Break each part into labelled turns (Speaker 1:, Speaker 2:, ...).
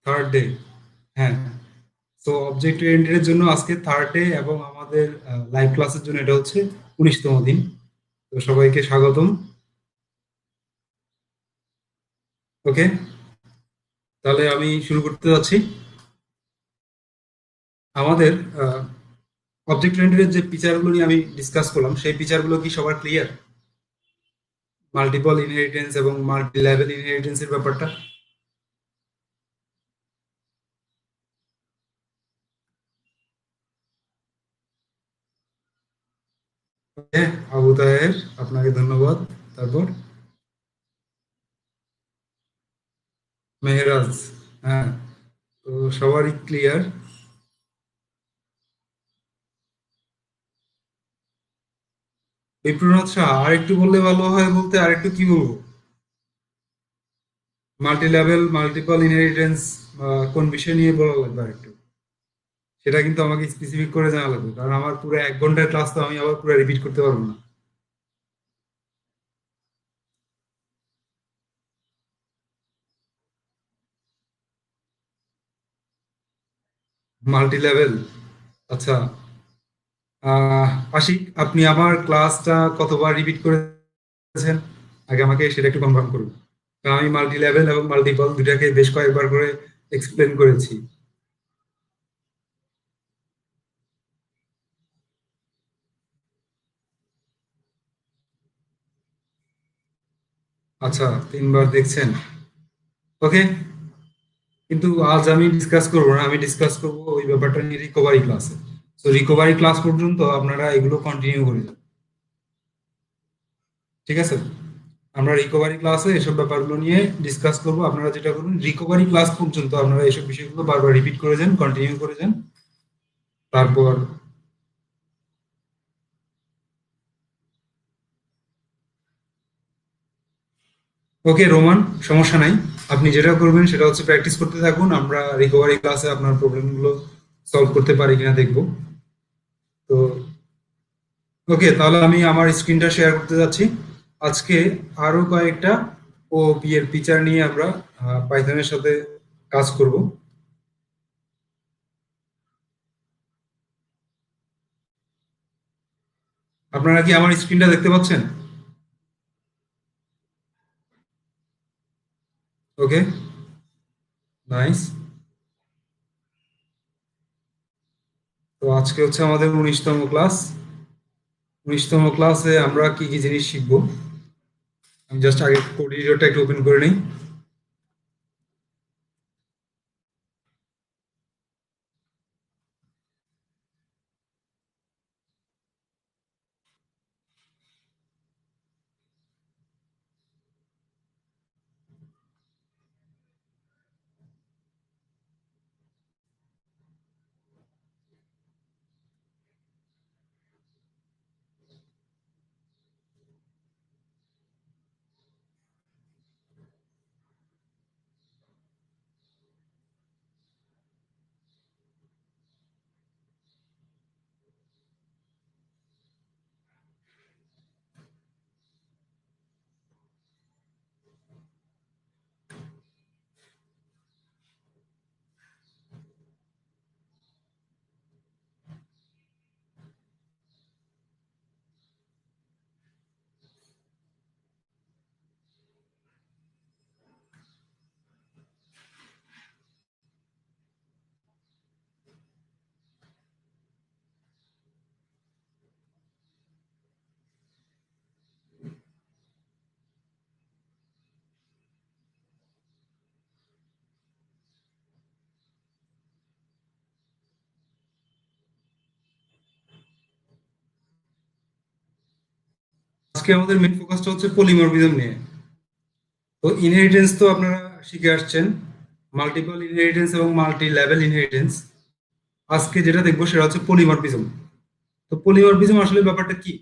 Speaker 1: Third day. হ্যাঁ, তো object oriented এর জন্য আজকে থার্ড ডে এবং আমাদের লাইভ ক্লাসের জন্য এটা হচ্ছে 19তম দিন। তো সবাইকে স্বাগতম। ওকে, তাহলে আমি শুরু করতে যাচ্ছি। আমাদের অবজেক্ট ওরিয়েন্টেড যে ফিচারগুলো নিয়ে আমি ডিসকাস করলাম সেই ফিচারগুলো কি সবার ক্লিয়ার? মাল্টিপল ইনহেরিটেন্স এবং মাল্টি লেভেল ইনহেরিটেন্সের ব্যাপারটা। ওকে, আবু তাহের, আপনাকে ধন্যবাদ। তারপর মেহরাজ। হ্যাঁ, তো সবারই ক্লিয়ার। বিপ্রনাথ শাহ, আর একটু বললে ভালো হয়, বলতে আর একটু কি বলবো? মাল্টি লেভেল মাল্টিপল ইনহেরিটেন্স কোন বিষয় নিয়ে বলা লাগবে আর একটু? সেটা কিন্তু আমাকে স্পেসিফিক করে জানা লাগবে, কারণ আমার পুরো 1 ঘন্টার ক্লাস তো আমি আবার পুরো রিপিট করতে পারবো না। মাল্টি লেভেল, আচ্ছা। আশিক, আপনি আমার ক্লাসটা কতবার রিপিট করেছেন আগে আমাকে সেটা একটু কনফার্ম করুন, কারণ আমি মাল্টি লেভেল এবং মাল্টিপল দুটাকে বেশ কয়েকবার করে এক্সপ্লেন করেছি। আচ্ছা, 3বার দেখছেন। ওকে, কিন্তু আজ আমি ডিসকাস করবো না, আমি ডিসকাস করবো ওই ব্যাপারটা নিয়ে রিকভারি ক্লাসে। তো রিকভারি ক্লাস পর্যন্ত আপনারা এগুলো কন্টিনিউ করে যান, ঠিক আছে? আমরা রিকভারি ক্লাসে এসব ব্যাপারগুলো নিয়ে ডিসকাস করবো। আপনারা যেটা করুন, রিকভারি ক্লাস পর্যন্ত আপনারা এইসব বিষয়গুলো বারবার রিপিট করে যান, কন্টিনিউ করে যান। তারপর ওকে রোমান, সমস্যা নাই। আপনি যেটা করবেন সেটা হচ্ছে প্র্যাকটিস করতে থাকুন, আমরা রিকভারি ক্লাসে আপনার প্রবলেমগুলো সলভ করতে পারি কিনা দেখবো। তো ওকে, তাহলে আমি আমার স্ক্রিনটা শেয়ার করতে যাচ্ছি। আজকে আরো কয়েকটা ও পি এর ফিচার নিয়ে আমরা পাইথনের সাথে কাজ করব। আপনারা কি আমার স্ক্রিনটা দেখতে পাচ্ছেন? ওকে, নাইস। তো আজকে হচ্ছে আমাদের 19তম ক্লাস। 19তম ক্লাসে আমরা কি কি জিনিস শিখবো? আমি জাস্ট আগে কোড এডিটরটা একটু ওপেন করে নিই। আজকে আমাদের মেন ফোকাসটা হচ্ছে পলিমরফিজম নিয়ে। তো ইনহেরিটেন্স তো আপনারা শিখে আসছেন, মাল্টিপল ইনহেরিটেন্স এবং মাল্টি লেভেল ইনহেরিটেন্স। আজকে যেটা দেখবো সেটা হচ্ছে পলিমরফিজম। তো পলিমরফিজম আসলে ব্যাপারটা কি?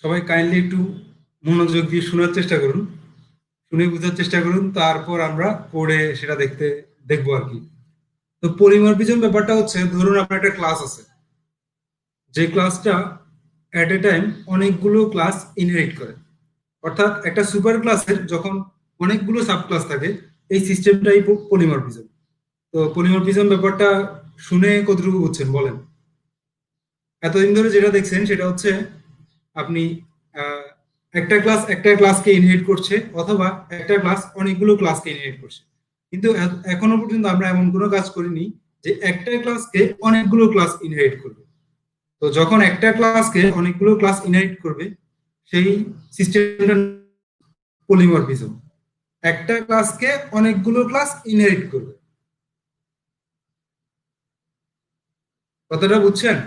Speaker 1: সবাই কাইন্ডলি একটু মনোযোগ দিয়ে শোনার চেষ্টা করুন, শুনে বোঝার চেষ্টা করুন, তারপর আমরা কোডে সেটা দেখবো আর কি। তো পলিমরফিজম ব্যাপারটা হচ্ছে, ধরুন আপনার একটা ক্লাস আছে, যে ক্লাসটা অ্যাট এ টাইম অনেকগুলো ক্লাস ইনহেরিট করে। অর্থাৎ একটা সুপার ক্লাসের যখন অনেকগুলো সাব ক্লাস থাকে, এই সিস্টেমটাই পলিমরফিজম। তো পলিমরফিজম ব্যাপারটা শুনে কতটুকু বুঝছেন বলেন? এতদিন ধরে যেটা দেখছেন সেটা হচ্ছে আপনি আহ, একটা ক্লাসকে ইনহেরিট করছে, অথবা একটা ক্লাস অনেকগুলো ক্লাসকে ইনহেরিট করছে। কিন্তু এখনো পর্যন্ত আমরা এমন কোনো কাজ করিনি যে একটা ক্লাসকে অনেকগুলো ক্লাস ইনহেরিট করবে। তো যখন একটা ক্লাসকে অনেকগুলো ক্লাস ইনহেরিট করবে, সেই সিস্টেমটা পলিমরফিজম। একটা ক্লাসকে অনেকগুলো ক্লাস ইনহেরিট করবে। কতটা বুঝছেন?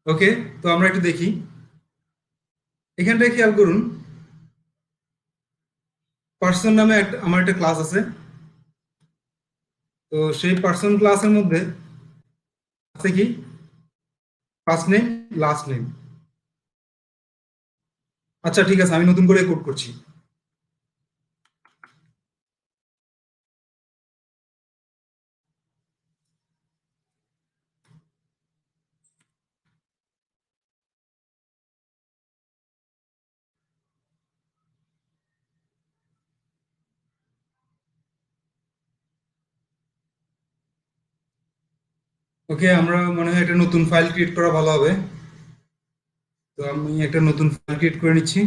Speaker 1: ওকে, তো আমরা একটু দেখি। এখানটায় খেয়াল করুন, পার্সন নামে আমার একটা ক্লাস আছে। তো সেই পার্সন ক্লাসের মধ্যে আছে কি, ফার্স্ট নেম, লাস্ট নেম। আচ্ছা ঠিক আছে, আমি নতুন করে কোড করছি। ওকে, আমরা মনে হয় একটা নতুন ফাইল ক্রিয়েট করা ভালো হবে। তো আমি একটা নতুন ফাইল ক্রিয়েট করে নিচ্ছি।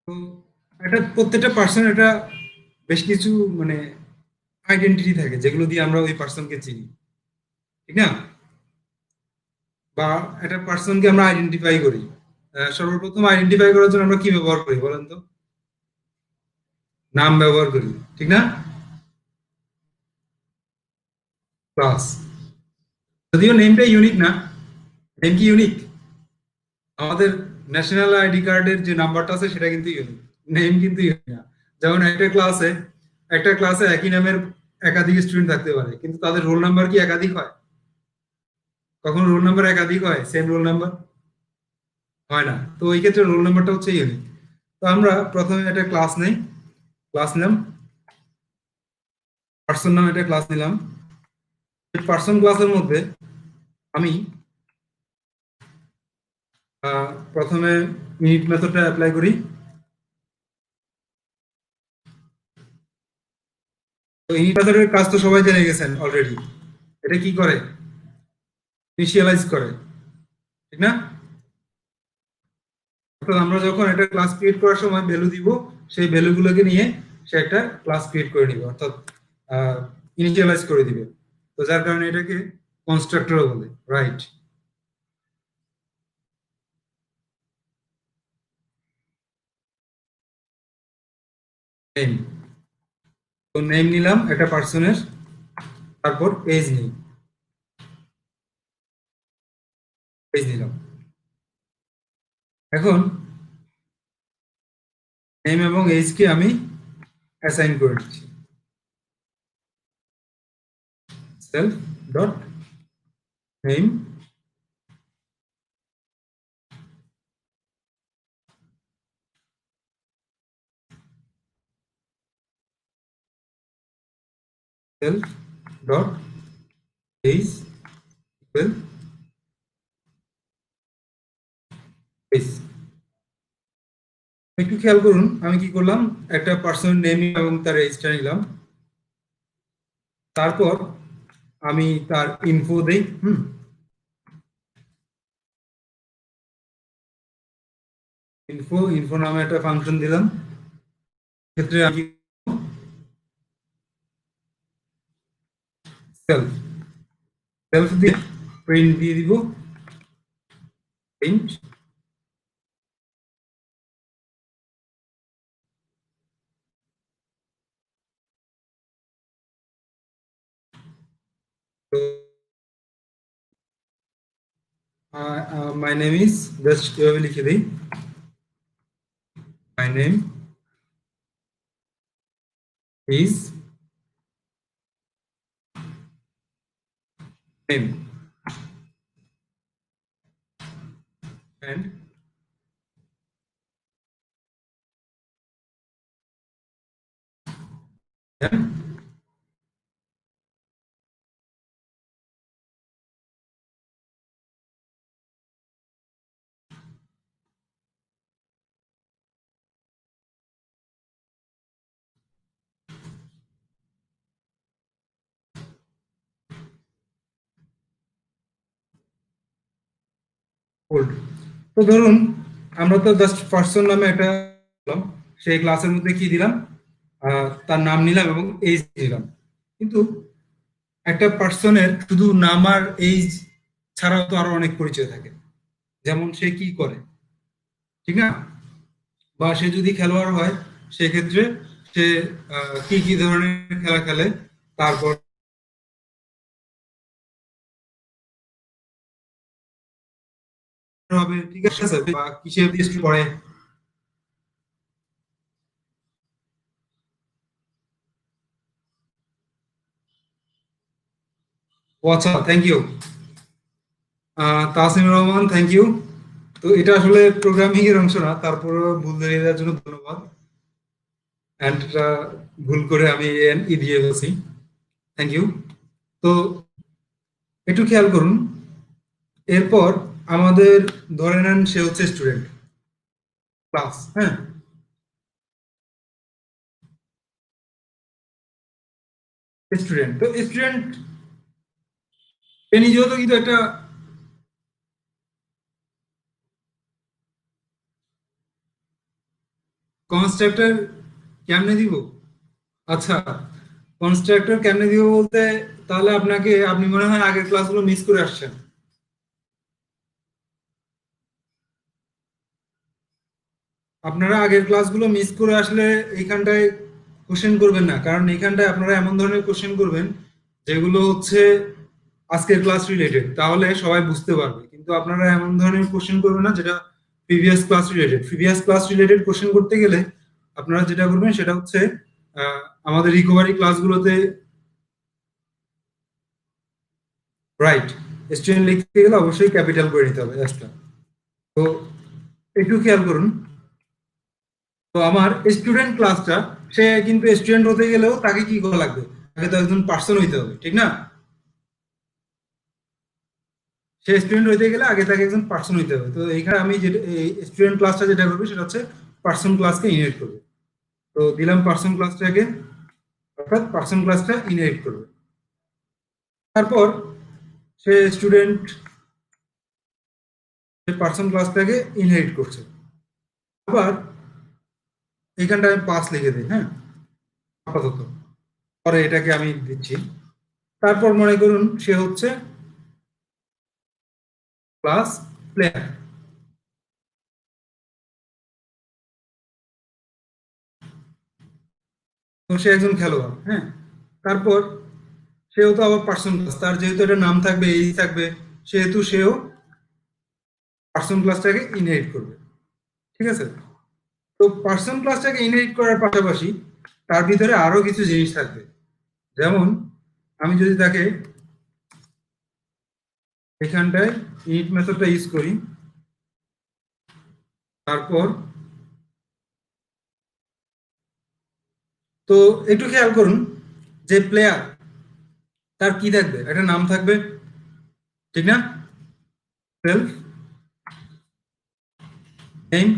Speaker 1: তো এটা প্রত্যেকটা পার্সন এটা বেশ কিছু মানে আইডেন্টিটি থাকে যেগুলো দিয়ে আমরা ওই পার্সনকে চিনি, ঠিক না? বা একটা পার্সনকে আমরা আইডেন্টিফাই করি। সর্বপ্রথম আইডেন্টিফাই করার জন্য আমরা কি ব্যবহার করি বলেন তো? নাম ব্যবহার করি, ঠিক না? ক্লাস। যদিও নেমটা ইউনিক না। নেম কি ইউনিক? আমাদের ন্যাশনাল আইডি কার্ডের যে নাম্বারটা আছে সেটা কিন্তু ইউনিক। নেম কিন্তু ইউনিক না। যেমন একটা ক্লাসে একই নামের একাধিক স্টুডেন্ট থাকতে পারে, কিন্তু তাদের রোল নাম্বার কি একাধিক হয়? কখন রোল নাম্বার একাধিক হয়? সেম রোল নাম্বার হয় না। তো ওই ক্ষেত্রে রোল নাম্বারটা হচ্ছে ইউনিক। তো আমরা প্রথমে একটা ক্লাস নেই, ক্লাস নিলাম, পার্সন নামে একটা ক্লাস নিলাম। পার্সন ক্লাসের মধ্যে আমি প্রথমে ইনিট মেথডটা অ্যাপ্লাই করি। তো ইনিট মেথডের কাজ তো সবাই জেনে গেছেন অলরেডি। এটা কি করে? ইনিশিয়ালাইজ করে, ঠিক না? অর্থাৎ আমরা যখন একটা ক্লাস ক্রিয়েট করার সময় ভ্যালু দিব, সেই ভ্যালুগুলোকে নিয়ে সে একটা ক্লাস ক্রিয়েট করে নিবে, অর্থাৎ ইনিশিয়ালাইজ করে দিবে। তো যার কারণে এটাকে কনস্ট্রাক্টর বলে, রাইট? নেম। তো নেম নিলাম একটা পার্সনের, তারপর এজ নেই, এজ নিলাম। এখন নেম এবং এজ কে আমি অ্যাসাইন করে দিচ্ছি। Self dot name self dot age equal age. একটু খেয়াল করুন আমি কি করলাম, একটা পার্সনের নেম এবং তার এজটা নিলাম। তারপর আমি তার ইনফো দেই। ইনফো ইনফো নামে একটা ফাংশন দিলাম। ক্ষেত্রে আমি সেলফ সেলফ দিয়ে প্রিন্ট দিয়ে দিব, প্রিন্ট। তো মাই নেম ইজ, জাস্ট এভাবে লিখে দিই, my name is name and then old. তো ধরুন আমরা তো জাস্ট পার্সন নামে একটা দিলাম, সেই ক্লাসের মধ্যে কি দিলাম, তার নাম নিলাম এবং এইজ দিলাম। কিন্তু একটা পার্সনের শুধু নাম আর এইজ ছাড়াও তো আরো অনেক পরিচয় থাকে, যেমন সে কি করে, ঠিক না? বা সে যদি খেলোয়াড় হয় সেক্ষেত্রে সে কি কি ধরনের খেলা খেলে, তারপর হবে, ঠিক আছে, বা কিসে বেস্ট করে। ও আচ্ছা, thank you Tasnim Rahman, thank you. তো এটা আসলে প্রোগ্রামিং এর অংশ না, তারপরে ভুল ধরিয়ে দেওয়ার জন্য ধন্যবাদ। অ্যান্ড ভুল করে আমি এন ই দিয়ে বলছি, থ্যাংক ইউ। তো একটু খেয়াল করুন, এরপর আমাদের ধরে নেন সে হচ্ছে স্টুডেন্ট ক্লাস, হ্যাঁ, স্টুডেন্ট। তো স্টুডেন্ট এ নিজেও তো কিন্তু একটা কনস্ট্রাক্টর কেমনে দিব। আচ্ছা, কনস্ট্রাক্টর কেমনে দিব বলতে, তাহলে আপনি মনে হয় আগের ক্লাসগুলো মিস করে আসছেন। আপনারা আগের ক্লাসগুলো মিস করে আসলে এইখানটায় কোশ্চেন করবেন না, কারণ এইখানটায় আপনারা এমন ধরনের কোশ্চেন করবেন যেগুলো হচ্ছে আজকের ক্লাস রিলেটেড, তাহলে সবাই বুঝতে পারবে। কিন্তু আপনারা এমন ধরনের কোশ্চেন করবেন না যেটা previous class related. Previous class related question করতে গেলে আপনারা যেটা করবেন সেটা হচ্ছে আহ, আমাদের রিকভারি ক্লাসগুলোতে, রাইট, স্টুডেন্ট লিখতে গেলে অবশ্যই ক্যাপিটাল করে নিতে হবে এসটা। তো একটু খেয়াল করুন, তো আমার স্টুডেন্ট ক্লাসটা, সে কিন্তু স্টুডেন্ট হতে গেলেও তাকে কি করা লাগবে, তাকে তো একজন পার্সন হইতে হবে, ঠিক না? সে স্টুডেন্ট হইতে গেলে আগে তাকে একজন পার্সন হইতে হবে। তো এইখানে আমি যেটা এই স্টুডেন্ট ক্লাসটা যেটা করবে সেটা হচ্ছে পার্সন ক্লাসকে ইনহেরিট করবে। তো দিলাম পার্সন ক্লাসটাকে, অর্থাৎ পার্সন ক্লাসটা ইনহেরিট করবে। তারপর সে স্টুডেন্ট, সে পার্সন ক্লাসটাকে ইনহেরিট করছে। আবার এইখানটা আমি পাস লিখে দিই, হ্যাঁ, আপাতত, পরে এটাকে আমি দিচ্ছি। তারপর মনে করুন সে হচ্ছে ক্লাস প্লেয়ার, তো সে একজন খেলোয়াড়, হ্যাঁ। তারপর সেও তো আবার পার্সন ক্লাস, তার যেহেতু একটা নাম থাকবে, এই থাকবে, সেহেতু সেও পার্সন ক্লাসটাকে ইনহেরিট করবে, ঠিক আছে। তো পার্সন ক্লাসটাকে ইনহেরিট করার পাশাপাশি তার ভিতরে আরো কিছু জিনিস থাকবে। যেমন আমি যদি তাকে এখানটায় ইনিট মেথডটা ইউজ করি, তারপর তো একটু খেয়াল করুন যে প্লেয়ার, তার কি থাকবে, একটা নাম থাকবে, ঠিক না? সেলফ নেম,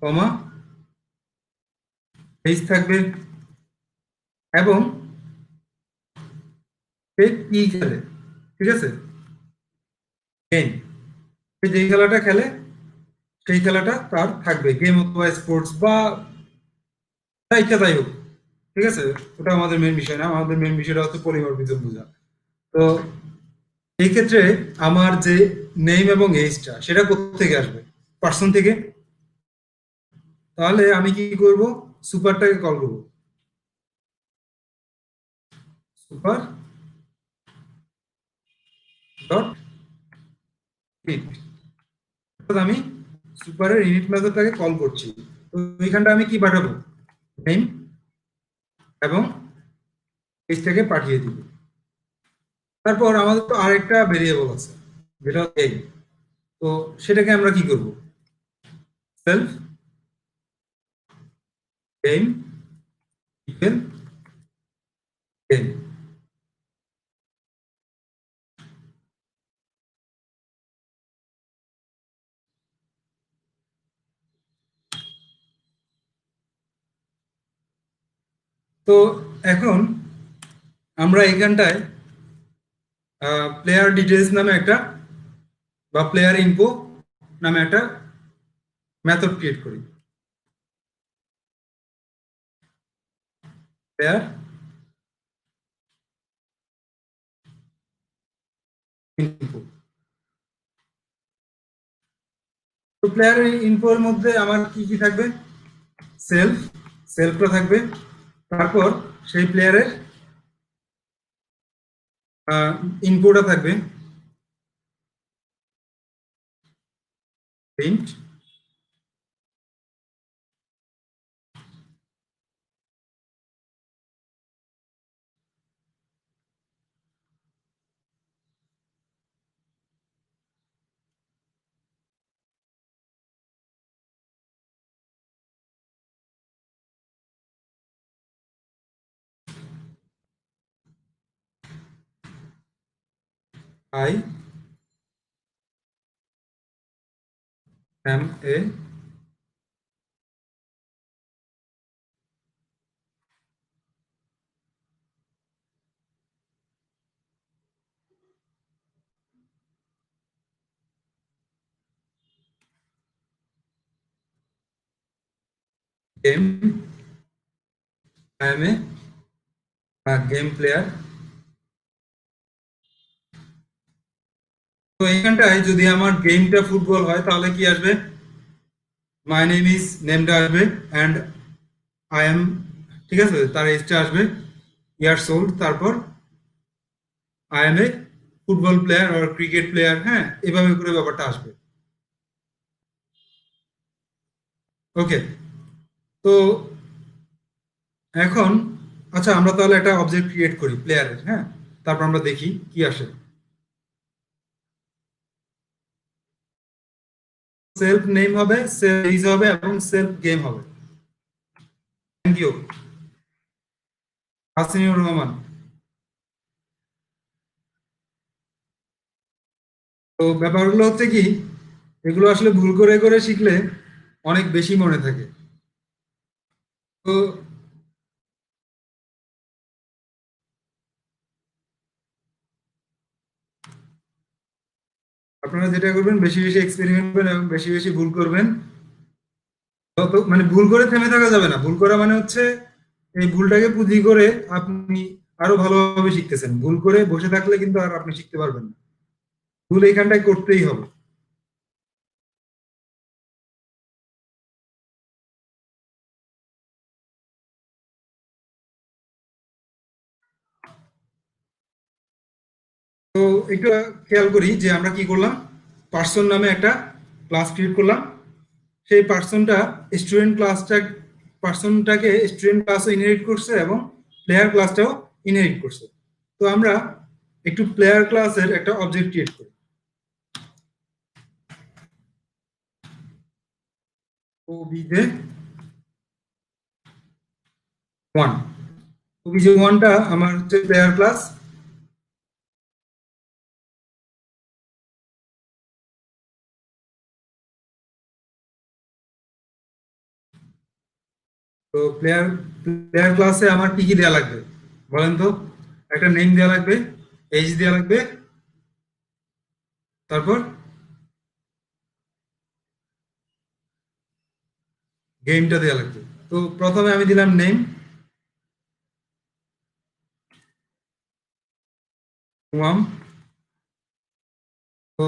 Speaker 1: কমা, পেজ থাকবে, এবং সে কি খেলে, ঠিক আছে, গেম, সে যেই খেলাটা খেলে সেই খেলাটা তার থাকবে, গেম অথবা স্পোর্টস বা যা ইচ্ছা তাই হোক, ঠিক আছে। ওটা আমাদের মেন বিষয় না, আমাদের মেন বিষয়টা হচ্ছে পলিমরফিজম বোঝা। তো এই ক্ষেত্রে আমার যে নেম এবং এজটা সেটা কোথা থেকে আসবে, পার্সন থেকে। তাহলে আমি কি করব, সুপারটাকে কল করব, সুপার ডট ইট, অর্থাৎ আমি সুপারের ইনিট মেথডটাকে কল করছি। তো এইখানটা আমি কি পাঠাবো, নেম এবং এজটাকে পাঠিয়ে দিব। তারপর আমাদের তো আরেকটা ভেরিয়েবল আছে, যেটা গেম। তো সেটাকে আমরা কি করব? Self game equal game. তো এখন আমরা এখানটায় প্লেয়ার ডিটেলস নামে একটা, বা প্লেয়ার ইনফো নামে একটা মেথড ক্রিয়েট করি। Player info. তো প্লেয়ার ইনফোর মধ্যে আমার কি কি থাকবে? সেলফ, সেলফটা থাকবে। তারপর সেই প্লেয়ারের ইনপুটটা থাকবে print. I am A game, I am A game player. তো এইখানটায় যদি আমার গেমটা ফুটবল হয় তাহলে কি আসবে? মাই নেম ইজ, নেমটা আসবে, অ্যান্ড আই এম, ঠিক আছে, তার এজটা আসবে, ইয়ার্স ওল্ড, তারপর I am a football player আর ক্রিকেট প্লেয়ার, হ্যাঁ, এভাবে করে ব্যাপারটা আসবে। ওকে। তো এখন আচ্ছা, আমরা তাহলে একটা অবজেক্ট ক্রিয়েট করি প্লেয়ারের, হ্যাঁ, তারপর আমরা দেখি কি আসে। সেলফ নেম হবে, সেলফ এজ হবে, এবং সেলফ গেম হবে। Thank you, Hasinur Rahman. তো ব্যাপারগুলো হচ্ছে কি, এগুলো আসলে ভুল করে করে শিখলে অনেক বেশি মনে থাকে। তো আপনারা যেটা করবেন, বেশি বেশি এক্সপেরিমেন্ট করবেন এবং বেশি বেশি ভুল করবেন। তত মানে ভুল করে থেমে থাকা যাবে না। ভুল করা মানে হচ্ছে এই ভুলটাকে পুঁজি করে আপনি আরো ভালোভাবে শিখতেছেন। ভুল করে বসে থাকলে কিন্তু আর আপনি শিখতে পারবেন না। ভুল এইখানটায় করতেই হবে। তো একটু খেয়াল করি যে আমরা কি করলাম। পার্সন নামে একটা ক্লাস ক্রিয়েট করলাম। সেই পার্সনটা স্টুডেন্ট ক্লাসটা, পার্সনটাকে স্টুডেন্ট ক্লাসও ইনহেরিট করছে এবং প্লেয়ার ক্লাসটাও ইনহেরিট করছে। তো আমরা একটু প্লেয়ার ক্লাসের একটা অবজেক্ট ক্রিয়েট করি। OBJ one. ওবিজে ওয়ানটা আমার হচ্ছে প্লেয়ার ক্লাস। তো প্লেয়ার প্লেয়ার ক্লাসে আমার কি কি দেওয়া লাগবে বলেন তো? একটা নেম দেওয়া লাগবে, এজ দেওয়া লাগবে, তারপর গেমটা দেওয়া লাগবে। তো প্রথমে আমি দিলাম নেম হুমাম। তো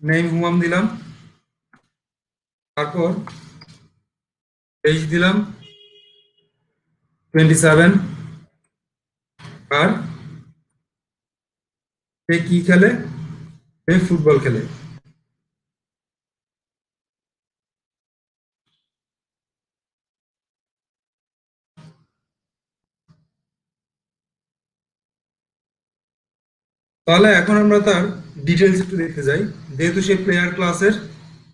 Speaker 1: নেম হুমাম দিলাম। তারপর এজ দিলাম 27। আর সে কি খেলে? সে ফুটবল খেলে। তাহলে এখন আমরা তার ডিটেলস একটু দেখতে যাই। যেহেতু সে প্লেয়ার ক্লাসের,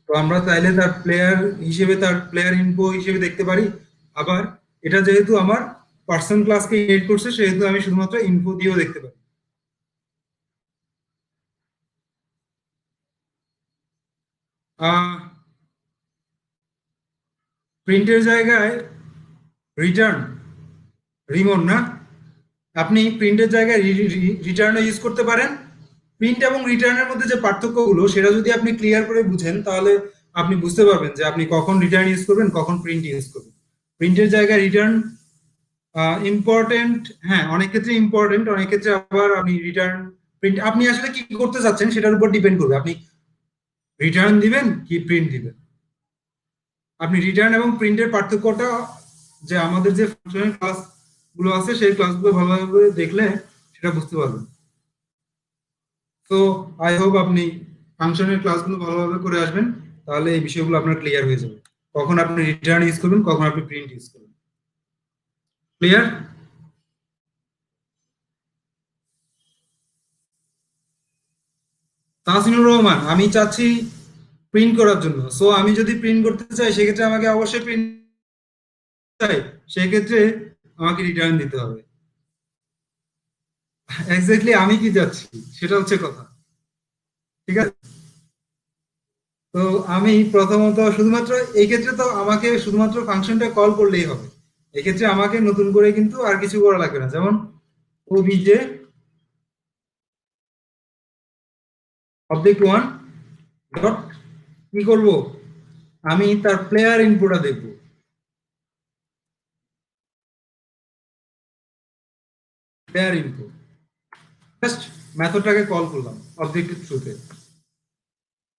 Speaker 1: তো আমরা চাইলে তার প্লেয়ার হিসেবে, তার প্লেয়ার ইনফো হিসেবে দেখতে পারি। আবার এটা যেহেতু আমার পার্সন ক্লাসকে ইনহেরিট করছে, সেহেতু আমি শুধুমাত্র ইনফো দিয়েও দেখতে পারি। প্রিন্টের জায়গায় রিটার্ন, রিমন না, আপনি প্রিন্টের জায়গায় রিটার্নও ইউজ করতে পারেন। প্রিন্ট এবং রিটার্নের মধ্যে যে পার্থক্যগুলো, সেটা যদি আপনি ক্লিয়ার করে বুঝেন, তাহলে আপনি বুঝতে পারবেন যে আপনি কখন রিটার্ন ইউজ করবেন, কখন প্রিন্ট ইউজ করবেন। প্রিন্টের জায়গায় রিটার্ন ইম্পর্টেন্ট, হ্যাঁ অনেক ক্ষেত্রে ইম্পর্টেন্ট, অনেক ক্ষেত্রে আবার আপনি রিটার্ন প্রিন্ট, আপনি আসলে কি করতে চাচ্ছেন সেটার উপর ডিপেন্ড করবে, আপনি রিটার্ন দিবেন কি প্রিন্ট দিবেন। আপনি রিটার্ন এবং প্রিন্টের পার্থক্যটা, যে আমাদের যে ফাংশনাল ক্লাস গুলো আছে সেই ক্লাসগুলো ভালোভাবে দেখলে সেটা বুঝতে পারবেন। তো আই হোপ আপনি ফাংশনের ক্লাসগুলো ভালোভাবে করে আসবেন, তাহলে এই বিষয়গুলো আপনার ক্লিয়ার হয়ে যাবে, কখন আপনি রিটার্ন ইউজ করবেন, কখন আপনি প্রিন্ট ইউজ করবেন। ক্লিয়ার? তাহসিনুর রহমান, আমি চাচ্ছি প্রিন্ট করার জন্য। সো আমি যদি প্রিন্ট করতে চাই, সেক্ষেত্রে আমাকে অবশ্যই প্রিন্ট চাই, সেক্ষেত্রে আমাকে রিটার্ন দিতে হবে। এক্স্যাক্টলি আমি কি চাচ্ছি সেটা হচ্ছে কথা। ঠিক আছে। তো আমি প্রথমত শুধুমাত্র এই ক্ষেত্রে তো আমাকে শুধুমাত্র ফাংশনটা কল করলেই হবে। এক্ষেত্রে আমাকে নতুন করে কিন্তু আর কিছু করা লাগবে না। যেমন ওবিজে অবজেক্ট ওয়ান ডট, কি করব, আমি তার প্লেয়ার ইনপুটটা দেখব। প্লেয়ার ইনপুট, জাস্ট মেথডটাকে কল করলাম অবজেক্টের থ্রুতে।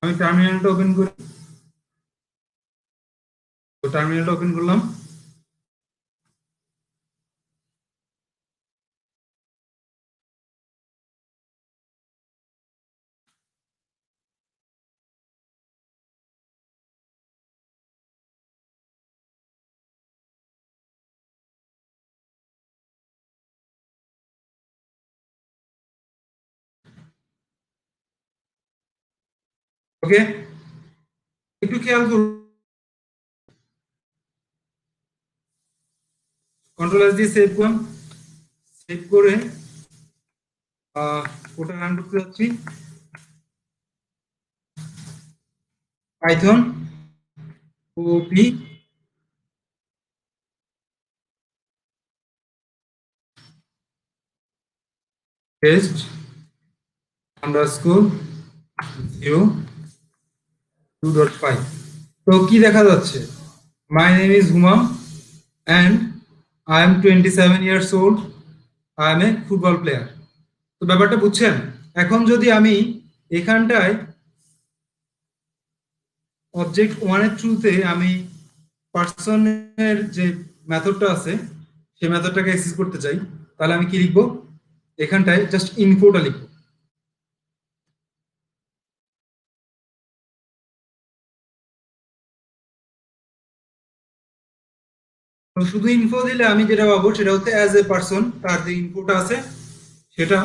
Speaker 1: আমি টার্মিনালটা ওপেন করি। তো টার্মিনালটা ওপেন করলাম। ওকে, একটু খেয়াল করুন, কন্ট্রোল এস দিয়ে সেভ করুন। সেভ করে ওটা রান করতে যাচ্ছি। Python OP test underscore 0 2.5। তো কি দেখা যাচ্ছে, my name is Humam and I am 27 years old, I am a football player. তো ব্যাপারটা বুঝছেন? এখন যদি আমি এখানটায় অবজেক্ট ওয়ানের থ্রুতে আমি পার্সনের যে মেথডটা আছে সেই মেথডটাকে অ্যাক্সেস করতে চাই, তাহলে আমি কি লিখবো, এখানটায় জাস্ট ইনফোটা লিখবো। তো শুধু ইনফো দিলে আমি যেটা পাবো সেটা হচ্ছে অ্যাজ এ পার্সন তার যে ইনফোটা আছে সেটা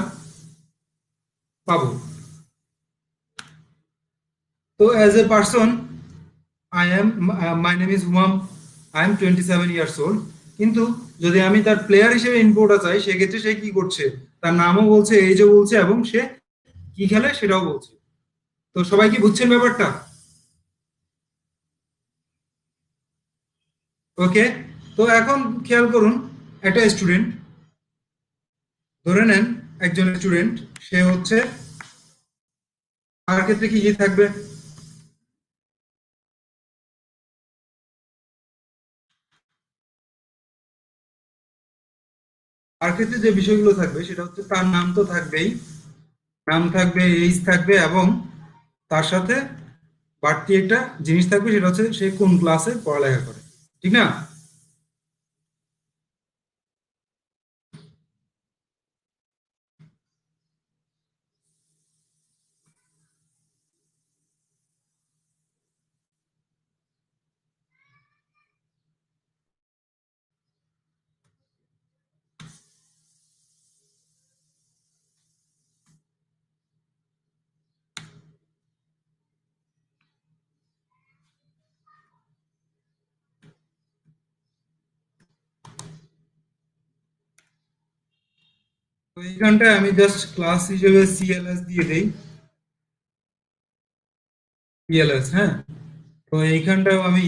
Speaker 1: পাবো। তো as a person I am, my name is Humam, I am 27 years old। কিন্তু যদি আমি তার প্লেয়ার হিসেবে ইনপুটটা চাই, সেক্ষেত্রে সে কি করছে, তার নামও বলছে, এজও বলছে, এবং সে কি খেলে সেটাও বলছে। তো সবাই কি বুঝছেন ব্যাপারটা? ওকে। তো এখন খেয়াল করুন, একটা স্টুডেন্ট, ধরে নেন একজন স্টুডেন্ট, সে হচ্ছে, তার ক্ষেত্রে কি কি থাকবে, তার ক্ষেত্রে যে বিষয়গুলো থাকবে সেটা হচ্ছে তার নাম তো থাকবেই, নাম থাকবে, এইজ থাকবে, এবং তার সাথে বাড়তি একটা জিনিস থাকবে, সেটা হচ্ছে সে কোন ক্লাসে পড়ালেখা করে। ঠিক না? তো এইখানটায় আমি জাস্ট ক্লাস হিসেবে সিএলএস দিয়ে দেই, সিএলএস, হ্যাঁ। তো এইখানটায় আমি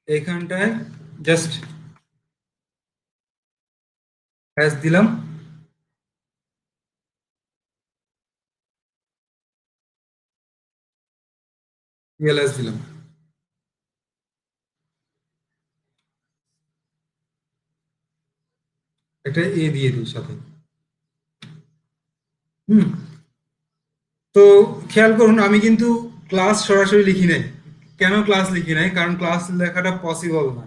Speaker 1: এইখানটায় জাস্ট হ্যাশ দিলাম, সিএলএস দিলাম। একটা এ দিয়ে দিই সাথে। হুম। তো খেয়াল করুন আমি কিন্তু ক্লাস সরাসরি লিখি নাই। কেন ক্লাস লিখি নাই? কারণ ক্লাস লেখাটা পসিবল না।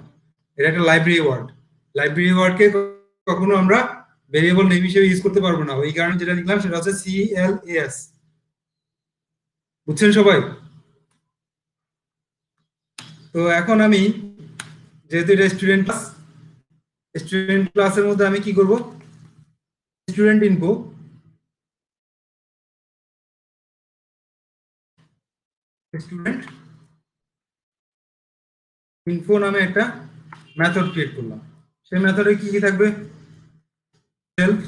Speaker 1: এটা একটা লাইব্রেরি ওয়ার্ড। লাইব্রেরি ওয়ার্ডকে কখনো আমরা ভেরিয়েবল নেম হিসেবে ইউজ করতে পারবো না। ওই কারণে যেটা লিখলাম সেটা হচ্ছে সিএলএস। বুঝছেন সবাই? তো এখন আমি, যেহেতু এটা স্টুডেন্ট ক্লাস, স্টুডেন্ট ক্লাসের মধ্যে আমি কি করব? স্টুডেন্ট ইনফো, স্টুডেন্ট ইনফো নামে একটা মেথড ক্রিয়েট করলাম। সেই মেথডে কি কি থাকবে? সেলফ,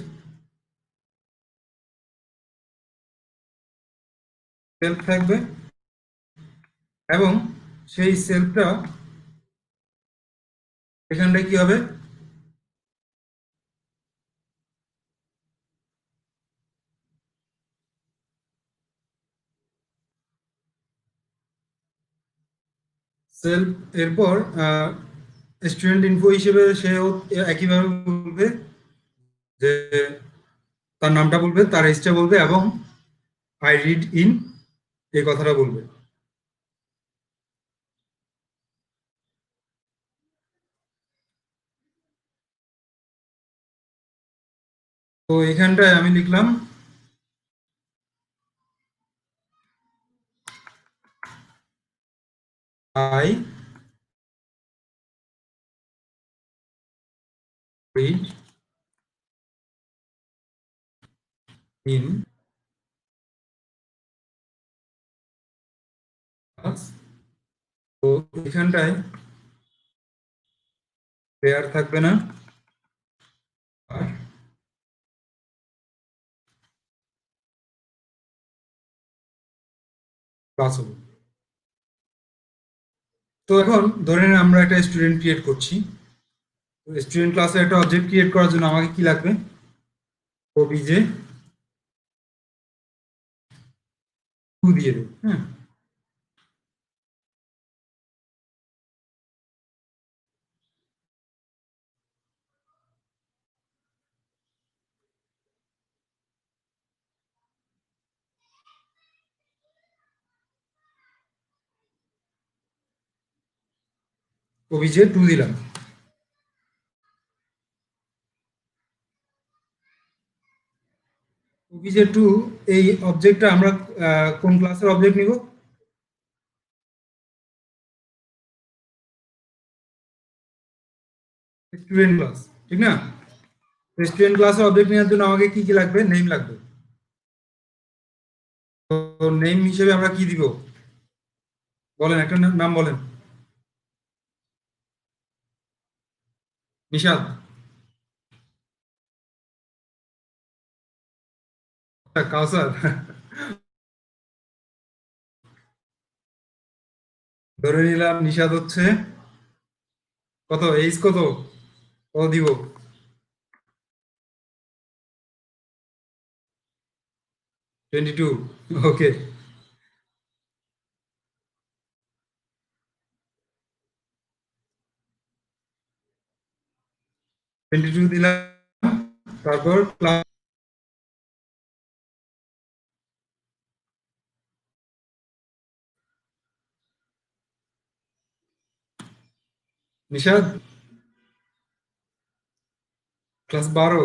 Speaker 1: সেলফ থাকবে, এবং সেই সেলফটা এখানটায় কি হবে? সেলফ, এরপর স্টুডেন্ট ইনফো হিসেবে সেও একইভাবে বলবে যে তার নামটা বলবে, তার এজটা বলবে, এবং আই রিড ইন এই কথাটা বলবে। তো এখানটায় আমি লিখলাম আই রিড ইন ক্লাস। তো এখানটায় পেয়ার থাকবে না, আর ক্লাস হবে। তো এখন ধরে নিন আমরা একটা স্টুডেন্ট ক্রিয়েট করছি। স্টুডেন্ট ক্লাসে একটা অবজেক্ট ক্রিয়েট করার জন্য আমাকে কি লাগবে? ওবিজে 2 দিয়ে দেব, হ্যাঁ। ওবিজে 2 দিলাম। ওবিজে 2, এই অবজেক্টটা আমরা কোন ক্লাসের অবজেক্ট নিব? স্টুডেন্ট ক্লাস, ঠিক না? স্টুডেন্ট ক্লাসের অবজেক্ট নেওয়ার জন্য আমাকে কি কি লাগবে? নেম লাগবে। তো নেম হিসেবে আমরা কি দিব? বলেন, একটা নাম বলেন। নিশাদ? কাউসার? ধরে নিলাম নিশাদ হচ্ছে কত, এইজ কত, কত দিব? 22। ওকে, 22 দিলাম। তারপর ক্লাস, নিশাদ ক্লাস 12।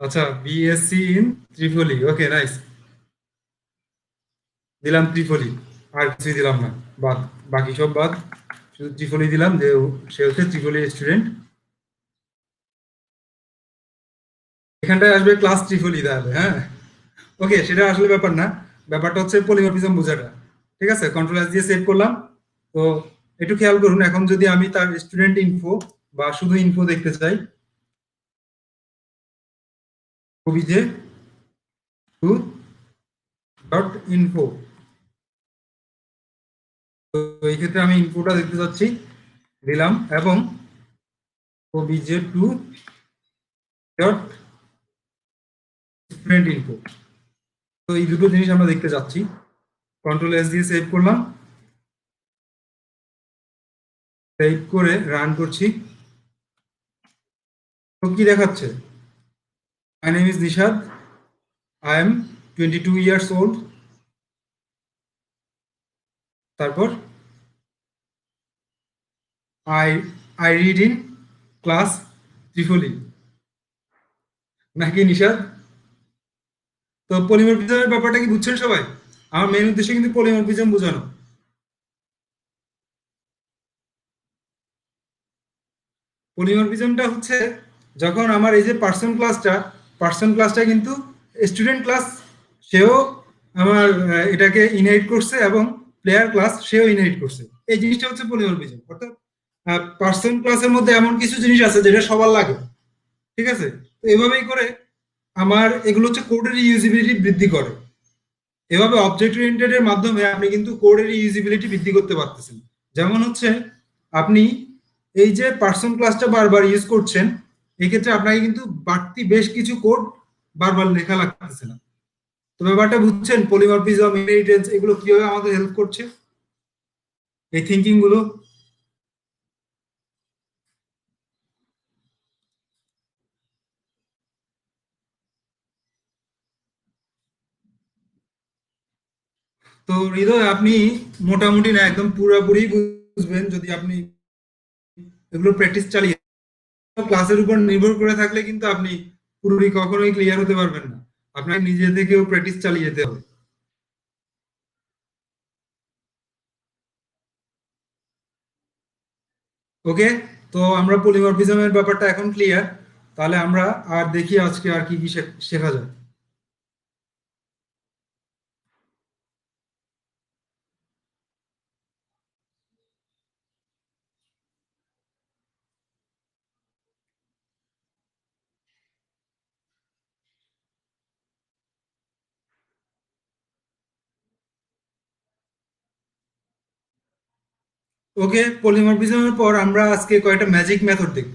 Speaker 1: আচ্ছা, বিএসসি ইন ত্রিপলি, ওকে নাইস। দিলাম ত্রিপলি, আর কিছুই দিলাম না, বাদ। বাকি সব বাদ, শুধু ত্রিপলি দিলাম, যে সে হচ্ছে ত্রিপলি স্টুডেন্ট। এখানটায় আসবে ক্লাস ত্রিপলি তাহলে, হ্যাঁ। ওকে, সেটা আসলে ব্যাপার না। ব্যাপারটা হচ্ছে পলিমরফিজম বোঝাটা। ঠিক আছে, কন্ট্রোল এস দিয়ে সেভ করলাম। তো একটু খেয়াল করুন, এখন যদি আমি তার স্টুডেন্ট ইনফো বা শুধু ইনফো দেখতে চাই, obj টু ডট ইনফো। তো এই ক্ষেত্রে আমি ইনফোটা দেখতে চাচ্ছি, দিলাম, এবং obj two dot student info. তো এই দুটো জিনিস আমরা দেখতে চাচ্ছি। কন্ট্রোল এস দিয়ে সেভ করলাম, সেভ করে রান করছি। তো কি দেখাচ্ছে? My name is Nishad, I am 22 years old. তারপর I I read in class ত্রিফলি, নাকি নিশাদ? তো পলিমরফিজমের ব্যাপারটা কি বুঝছেন সবাই? আমার মেন উদ্দেশ্য কিন্তু পলিমরফিজম বোঝানো। পলিমরফিজমটা হচ্ছে যখন আমার এই যে পার্সন ক্লাসটা কিন্তু স্টুডেন্ট ক্লাস, সেও আমার এটাকে ইনহেরিট করছে, এবং প্লেয়ার ক্লাস সেও ইনহেরিট করছে। এই জিনিসটা হচ্ছে পলিমরফিজম। অর্থাৎ পার্সন ক্লাসের মধ্যে এমন কিছু জিনিস আছে যেটা সবার লাগে, ঠিক আছে? তো এভাবেই করে আমার এগুলো হচ্ছে কোডের ইউজিবিলিটি বৃদ্ধি করে। এভাবে অবজেক্ট ওরিয়েন্টেড এর মাধ্যমে আপনি কিন্তু কোডের ইউজিবিলিটি বৃদ্ধি করতে পারতেছেন। যেমন হচ্ছে আপনি এই যে পার্সন ক্লাসটা বারবার ইউজ করছেন, এক্ষেত্রে আপনাকে কিন্তু বাড়তি বেশ কিছু কোড বারবার লেখা লাগতেছে না। তো ব্যাপারটা বুঝছেন? পলিমরফিজম, ইনহেরিটেন্স, এগুলো কিভাবে আমাদের হেল্প করছে, এই থিঙ্কিং গুলো? তো হৃদয়, আপনি মোটামুটি না একদম পুরোপুরি বুঝবেন যদি আপনি এগুলো প্র্যাকটিস চালিয়ে। ক্লাসের উপর নির্ভর করে থাকলে কিন্তু আপনি পুরোপুরি কখনোই ক্লিয়ার হতে পারবেন না। আপনাকে নিজে থেকেও প্র্যাকটিস চালিয়ে যেতে হবে। ওকে, তো আমরা পলিমরফিজমের ব্যাপারটা এখন ক্লিয়ার। তাহলে আমরা আর দেখি আজকে আর কি কি শেখা যায়। ওকে, পলিমরফিজমের পর আমরা আজকে কয়েকটা ম্যাজিক মেথড দেখব।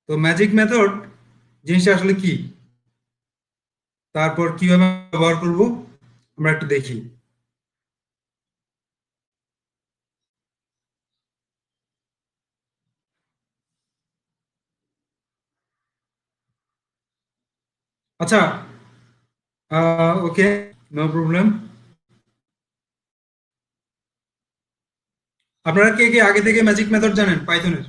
Speaker 1: তো ম্যাজিক মেথড জিনিসটা আসলে কি, তারপর কিভাবে ব্যবহার করব, আমরা একটু দেখি। আচ্ছা, ওকে, নো প্রবলেম। আপনারা কে কে আগে থেকে ম্যাজিক মেথড জানেন পাইথনের?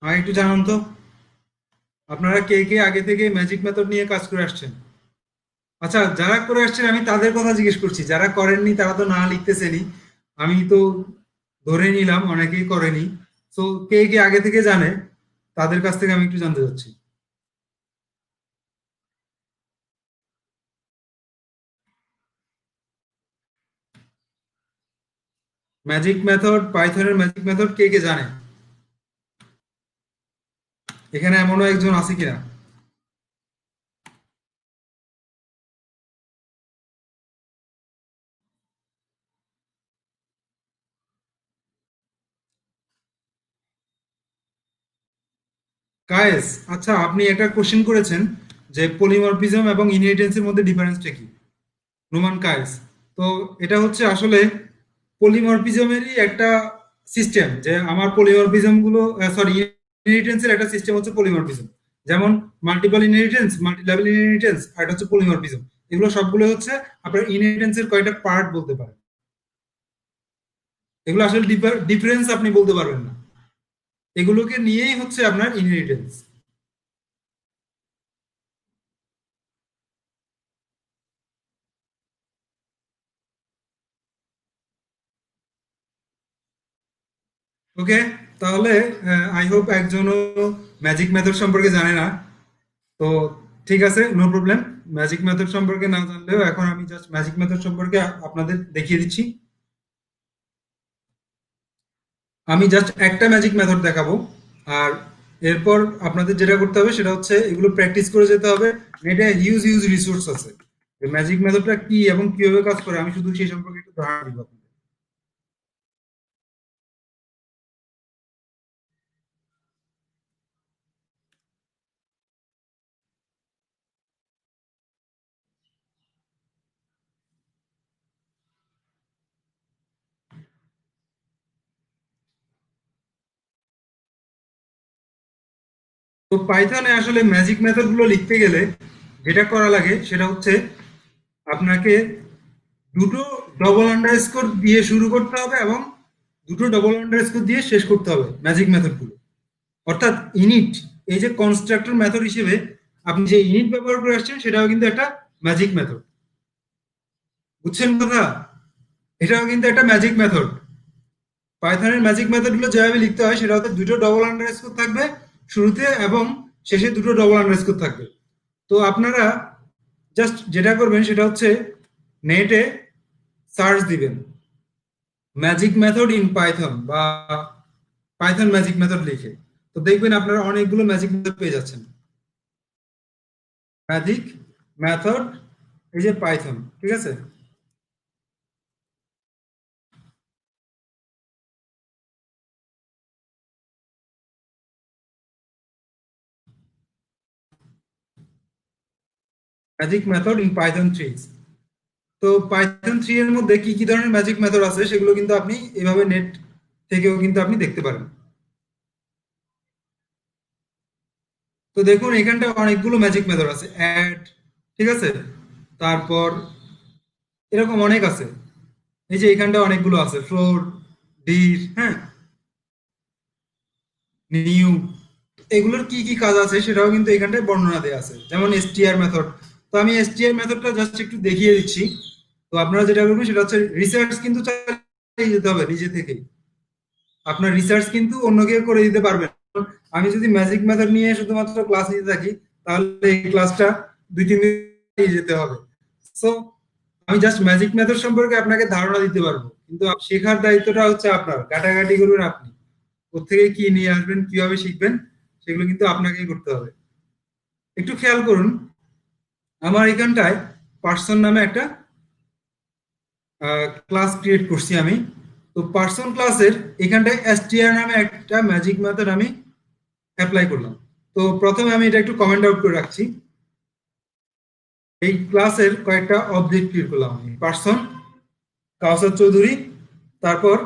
Speaker 1: আমাকে একটু জানান তো, আপনারা কে কে আগে থেকে ম্যাজিক মেথড নিয়ে কাজ করে আসছেন? আচ্ছা, যারা করে আসছেন আমি তাদের কথা জিজ্ঞেস করছি, যারা করেননি তারা তো না লিখতেছেনই। আমি তো ধরে নিলাম অনেকেই করেনি। তো কে কে আগে থেকে জানে, তাদের কাছ থেকে আমি একটু জানতে চাচ্ছি। ম্যাজিক মেথড, পাইথনের ম্যাজিক মেথড কে কে জানে? এখানে এমনও একজন আছে কিনা? কায়েস, আচ্ছা, আপনি একটা কোশ্চেন করেছেন যে পলিমরফিজম এবং ইনহেরিটেন্সের মধ্যে ডিফারেন্সটা কি। নোমান কায়েস, তো এটা হচ্ছে আসলে পলিমরফিজমেরই একটা সিস্টেম, যে আমার পলিমরফিজম গুলো, সরি, ইনহেরিটেন্সের একটা সিস্টেম হচ্ছে পলিমরফিজম। যেমন multiple inheritance, multi level inheritance, আর এটা হচ্ছে পলিমরফিজম। এগুলো সবগুলো হচ্ছে আপনার ইনহেরিটেন্সের কয়টা পার্ট বলতে পারেন। এগুলো আসলে ডিফারেন্স আপনি বলতে পারবেন না। এগুলোকে নিয়েই হচ্ছে আপনার ইনহেরিটেন্স। ওকে, তাহলে আই হোপ একজনও ম্যাজিক মেথড সম্পর্কে জানে না। তো ঠিক আছে, নো প্রবলেম। ম্যাজিক মেথড সম্পর্কে না জানলেও এখন আমি জাস্ট ম্যাজিক মেথড সম্পর্কে আপনাদের দেখিয়ে দিচ্ছি। আমি জাস্ট একটা ম্যাজিক মেথড দেখাবো। আর এরপর আপনাদের যেটা করতে হবে সেটা হচ্ছে এগুলো প্র্যাকটিস করে যেতে হবে। নেটে হিউজ হিউজ রিসোর্স আছে। ম্যাজিক মেথডটা কি এবং কিভাবে কাজ করে আমি শুধু সেই সম্পর্কে একটু ধারণা দিব আপনাদের। তো পাইথনে আসলে ম্যাজিক মেথড গুলো লিখতে গেলে যেটা করা লাগে সেটা হচ্ছে আপনাকে দুটো ডবল আন্ডারস্কোর দিয়ে শুরু করতে হবে এবং দুটো ডবল আন্ডারস্কোর দিয়ে শেষ করতে হবে ম্যাজিক মেথড গুলো। অর্থাৎ ইনিট, এই যে কনস্ট্রাক্টর মেথড হিসেবে আপনি যে ইনিট ব্যবহার করে আসছেন সেটাও কিন্তু একটা ম্যাজিক মেথড। বুঝছেন কথা? এটাও কিন্তু একটা ম্যাজিক মেথড। পাইথনের ম্যাজিক মেথড গুলো যেভাবে লিখতে হয় সেটা হচ্ছে দুটো ডবল আন্ডারস্কোর থাকবে শুরুতে এবং শেষে দুটো ডবল আন্ডারস্কোর থাকবে। তো আপনারা জাস্ট যেটা করবেন সেটা হচ্ছে নেটে সার্চ দিবেন ম্যাজিক মেথড ইন পাইথন বা পাইথন ম্যাজিক মেথড লিখে। তো দেখবেন আপনারা অনেকগুলো ম্যাজিক মেথড পেয়ে যাচ্ছেন। ম্যাজিক মেথড, এই যে পাইথন, ঠিক আছে? Magic method in Python 3। তো পাইথন 3 এর মধ্যে কি কি ধরনের ম্যাজিক মেথড আছে সেগুলো কিন্তু আপনি এভাবে নেট থেকেও কিন্তু আপনি দেখতে পারেন। তো দেখুন এখানটা অনেকগুলো ম্যাজিক মেথড আছে। অ্যাড, ঠিক আছে? তারপর এরকম অনেক আছে। এই যে এখানটা অনেকগুলো আছে, ফ্লোর, ডির, হ্যাঁ, নিউ। এগুলোর কি কি কাজ আছে সেটাও কিন্তু এখানটায় বর্ণনা দেওয়া আছে, যেমন এসটিআর মেথড। তো আমি এসটিআর মেথডটা জাস্ট একটু দেখিয়ে দিচ্ছি। তো আপনারা যেটা করবেন সেটা হচ্ছে রিসার্চ কিন্তু চালিয়ে যেতে হবে নিজে থেকেই। আপনার রিসার্চ কিন্তু অন্য কেউ করে দিতে পারবেন না। আমি যদি ম্যাজিক মেথড নিয়ে শুধুমাত্র ক্লাস নিতে থাকি তাহলে এই ক্লাসটা 2-3 দিন নিয়ে যেতে হবে। সো আমি জাস্ট ম্যাজিক মেথড সম্পর্কে আপনাকে ধারণা দিতে পারবো, কিন্তু শেখার দায়িত্বটা হচ্ছে আপনার। ঘাটাঘাটি করবেন আপনি, কোত্থেকে কি নিয়ে আসবেন, কিভাবে শিখবেন, সেগুলো কিন্তু আপনাকেই করতে হবে। একটু খেয়াল করুন, আমার এখানটায় পার্সন নামে একটা ক্লাস ক্রিয়েট করছি আমি। তো পার্সন ক্লাসের এখানটায় এসটিআর নামে একটা ম্যাজিক মেথড আমি অ্যাপ্লাই করলাম। তো প্রথমে আমি এটা একটু কমেন্ট আউট করে রাখছি। এই ক্লাসের কয়েকটা অবজেক্ট ক্রিয়েট করলাম আমি, পার্সন কাউসার চৌধুরী। তারপর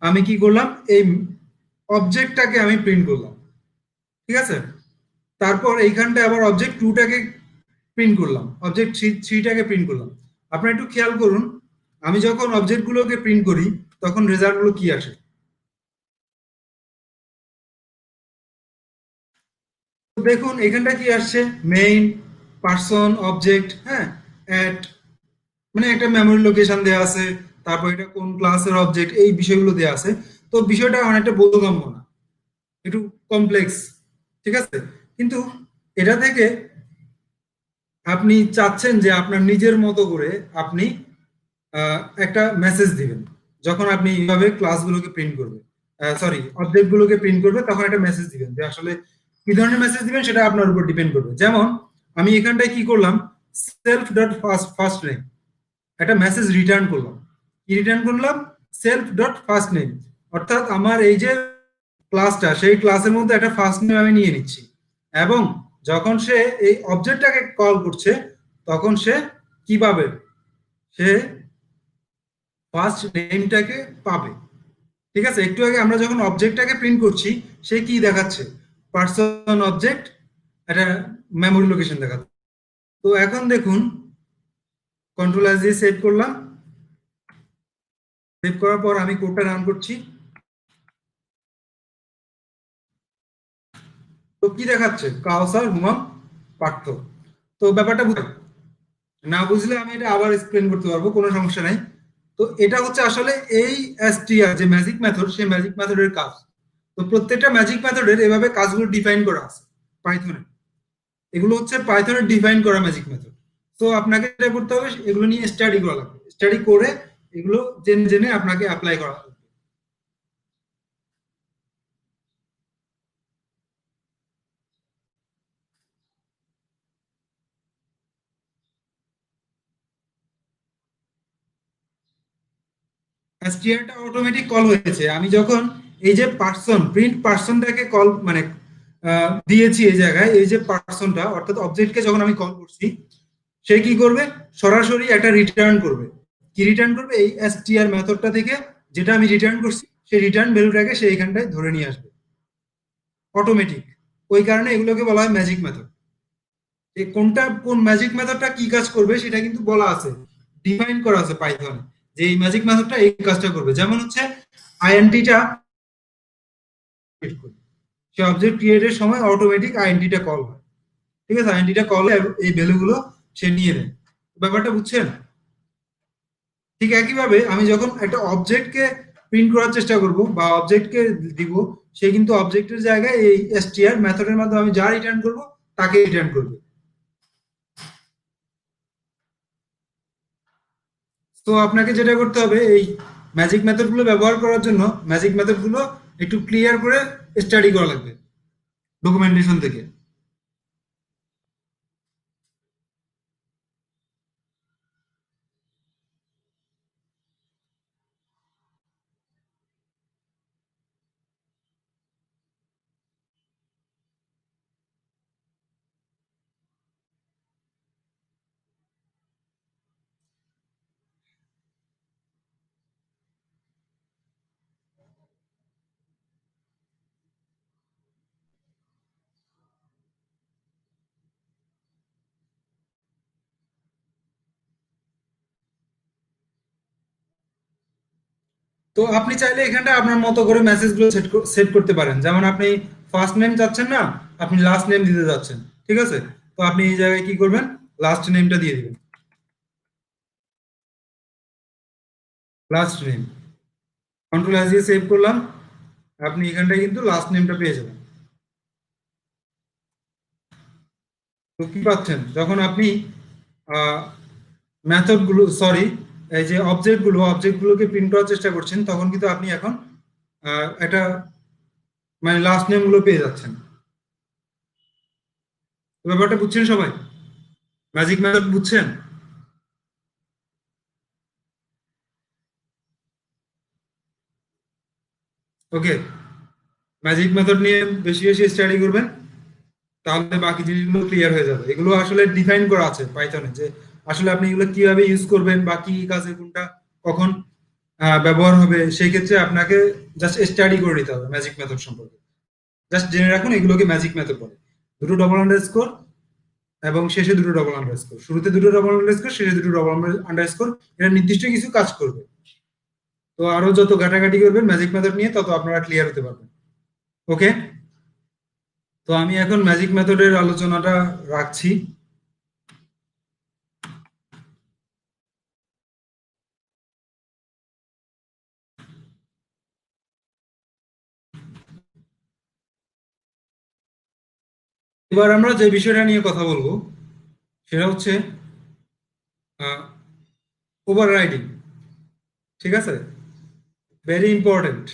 Speaker 1: আমি কি করলাম, এই অবজেক্টটাকে আমি প্রিন্ট করলাম, ঠিক আছে? তারপর এইখানটায় আবার অবজেক্ট টুটাকে প্রিন্ট করলাম, অবজেক্ট থ্রিটাকে প্রিন্ট করলাম। আপনারা একটু খেয়াল করুন, আমি যখন অবজেক্টগুলোকে প্রিন্ট করি তখন রেজাল্টগুলো কি আসে। তো দেখুন এখানটা কি আসছে, মেইন, পার্সন, অবজেক্ট, হ্যাঁ, অ্যাট, মানে একটা মেমোরি লোকেশন দেওয়া আছে, তারপর এটা কোন ক্লাসের অবজেক্ট, এই বিষয়গুলো দেওয়া আছে। তো বিষয়টা অনেকটা বোধগম্য না, একটু কমপ্লেক্স, ঠিক আছে? কিন্তু এটা থেকে আপনি চাচ্ছেন যে আপনার নিজের মতো করে আপনি একটা মেসেজ দিবেন। যখন আপনি এইভাবে ক্লাসগুলোকে প্রিন্ট করবে, সরি, অবজেক্টগুলোকে প্রিন্ট করবে, তখন একটা মেসেজ দিবেন যে আসলে কি ধরনের মেসেজ দিবেন সেটা আপনার উপর ডিপেন্ড করবে। যেমন আমি এখানটায় কি করলাম, self dot first first name একটা মেসেজ রিটার্ন করলাম। কি রিটার্ন করলাম? Self dot first name. অর্থাৎ আমার এই যে ক্লাসটা, সেই ক্লাসের মধ্যে একটা ফার্স্ট নেম আমি নিয়ে নিচ্ছি, এবং যখন সে এই অবজেক্টটাকে কল করছে তখন সে কি পাবে, সে ফার্স্ট নেমটাকে পাবে। ঠিক আছে? একটু আগে আমরা যখন অবজেক্টটাকে প্রিন্ট করছি সে কি দেখাচ্ছে, পার্সন অবজেক্ট, একটা মেমোরি লোকেশন দেখাচ্ছে। তো এখন দেখুন, কন্ট্রোল এস দিয়ে সেভ করলাম। সেভ করার পর আমি কোডটা রান করছি। তো কি দেখাচ্ছে, কাউসার, হুমাম, পার্থ। তো ব্যাপারটা না বুঝলে আমি এটা আবার এক্সপ্লেন করতে পারবো, কোনো সমস্যা নাই। তো এটা হচ্ছে আসলে এই এসটিআর যে ম্যাজিক মেথড, সেই ম্যাজিক মেথডের কাজ। তো প্রত্যেকটা ম্যাজিক মেথডের এভাবে কাজগুলো ডিফাইন করা আছে পাইথনে। এগুলো হচ্ছে পাইথনের ডিফাইন করা ম্যাজিক মেথড। তো আপনাকে যেটা করতে হবে এগুলো নিয়ে স্টাডি করা লাগবে, স্টাডি করে এগুলো জেনে জেনে আপনাকে অ্যাপ্লাই করা লাগবে। এসটিআরটা অটোমেটিক কল হয়েছে। আমি যখন এই যে পার্সন প্রিন্ট পার্সনটাকে কল মানে দিয়েছি এই জায়গায়, এই যে পার্সনটা অর্থাৎ অবজেক্টকে যখন আমি কল করছি, সে কি করবে, সরাসরি একটা রিটার্ন করবে। কি রিটার্ন করবে, এই এসটিআর মেথডটা থেকে যেটা আমি রিটার্ন করছি সেই রিটার্ন ভ্যালুটাকে সে এখানটায় ধরে নিয়ে আসবে অটোমেটিক। ওই কারণে এগুলোকে বলা হয় ম্যাজিক মেথড। এই কোনটা কোন ম্যাজিক মেথডটা কি কাজ করবে সেটা কিন্তু বলা আছে, ডিফাইন করা আছে পাইথনে, যে এই ম্যাজিক মেথডটা এই কাজটা করবে। যেমন হচ্ছে আইএনটিটা সে অবজেক্ট ক্রিয়েটের সময় অটোমেটিক আইএনটিটা কল হয়। ঠিক আছে, আইএনটিটা কল এই ভ্যালুগুলো সে নিয়ে নেয়। ব্যাপারটা বুঝছেন? ঠিক একইভাবে আমি যখন একটা অবজেক্টকে প্রিন্ট করার চেষ্টা করব বা অবজেক্টকে দিব, সে কিন্তু অবজেক্টের জায়গায় এই এসটিআর মেথডের মাধ্যমে আমি যা রিটার্ন করব তাকে রিটার্ন করবে। তো আপনাকে যেটা করতে হবে, এই ম্যাজিক মেথডগুলো ব্যবহার করার জন্য ম্যাজিক মেথডগুলো একটু ক্লিয়ার করে স্টাডি করা লাগবে ডকুমেন্টেশন থেকে। তো আপনি চাইলে এখানটা আপনার মতো করে মেসেজগুলো সেট করতে পারেন। যেমন আপনি ফার্স্ট নেম চাচ্ছেন না, আপনি লাস্ট নেম দিতে যাচ্ছেন। ঠিক আছে, তো আপনি এই জায়গায় কি করবেন, লাস্ট নেমটা দিয়ে দিবেন, লাস্ট নেম। কন্ট্রোল এস দিয়ে সেভ করলাম, আপনি এখানটায় কিন্তু লাস্ট নেমটা পেয়ে যাবেন। তো কি পাচ্ছেন, যখন আপনি মেথডগুলো সরি এই যে অবজেক্টগুলোকে প্রিন্ট করার চেষ্টা করছেন, তখন কিন্তু আপনি এখন একটা মানে লাস্ট নেম গুলো পেয়ে যাচ্ছেন। তো ব্যাপারটা বুঝছেন সবাই? ম্যাজিক মেথড বুঝছেন? ওকে, ম্যাজিক মেথড নিয়ে বেশি বেশি স্টাডি করবেন, তাহলে বাকি জিনিসগুলো ক্লিয়ার হয়ে যাবে। এগুলো আসলে ডিফাইন করা আছে পাইথনে, যে আসলে আপনি এগুলো কিভাবে ইউজ করবেন বা কি কাজে কোনটা কখন ব্যবহার হবে, সেই ক্ষেত্রে আপনাকে জাস্ট স্টাডি করে নিতে হবে ম্যাজিক মেথড সম্পর্কে। জাস্ট জেনে রাখুন এগুলোকে ম্যাজিক মেথড বলে। দুটো ডবল আন্ডারস্কোর এবং শেষে দুটো ডবল আন্ডারস্কোর, শুরুতে দুটো ডবল আন্ডারস্কোর, শেষে দুটো ডবল আন্ডারস্কোর, এটা নির্দিষ্ট কিছু কাজ করবে। তো আরো যত ঘাটাঘাটি করবেন ম্যাজিক মেথড নিয়ে, তত আপনারা ক্লিয়ার হতে পারবেন। ওকে, তো আমি এখন ম্যাজিক মেথডের আলোচনাটা রাখছি। এবার আমরা যে বিষয়টা নিয়ে কথা বলবো সেটা হচ্ছে ওভার রাইডিং। ঠিক আছে, ভেরি ইম্পর্টেন্ট।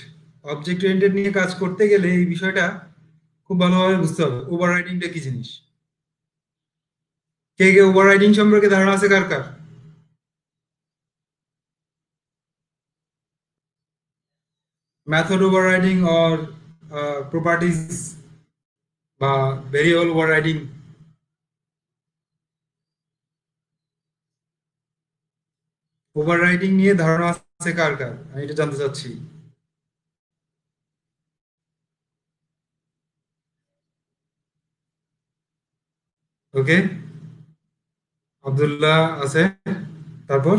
Speaker 1: অবজেক্ট ওরিয়েন্টেড নিয়ে কাজ করতে গেলে এই বিষয়টা খুব ভালোভাবে বুঝতে হবে, ওভার রাইডিংটা কি জিনিস। কে কে ওভার রাইডিং সম্পর্কে ধারণা আছে কার কার? Method overriding or properties বা variable overriding? Overriding নিয়ে ধারণা আছে কার কার, আমি এটা জানতে চাচ্ছি। ওকে, আব্দুল্লাহ আছে, তারপর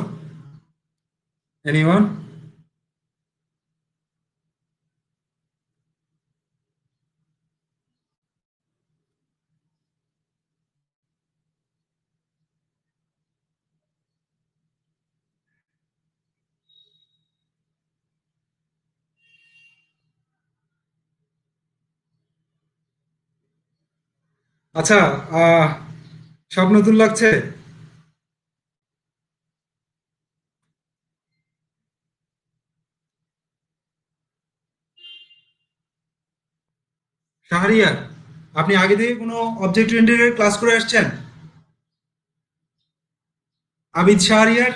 Speaker 1: এনিওয়ান? আচ্ছা, আহ সব নতুন লাগছে? শাহরিয়ার, আপনি আগে থেকে কোনো অবজেক্ট ওরিয়েন্টেড ক্লাস করে আসছেন? আবিদ শাহরিয়ার?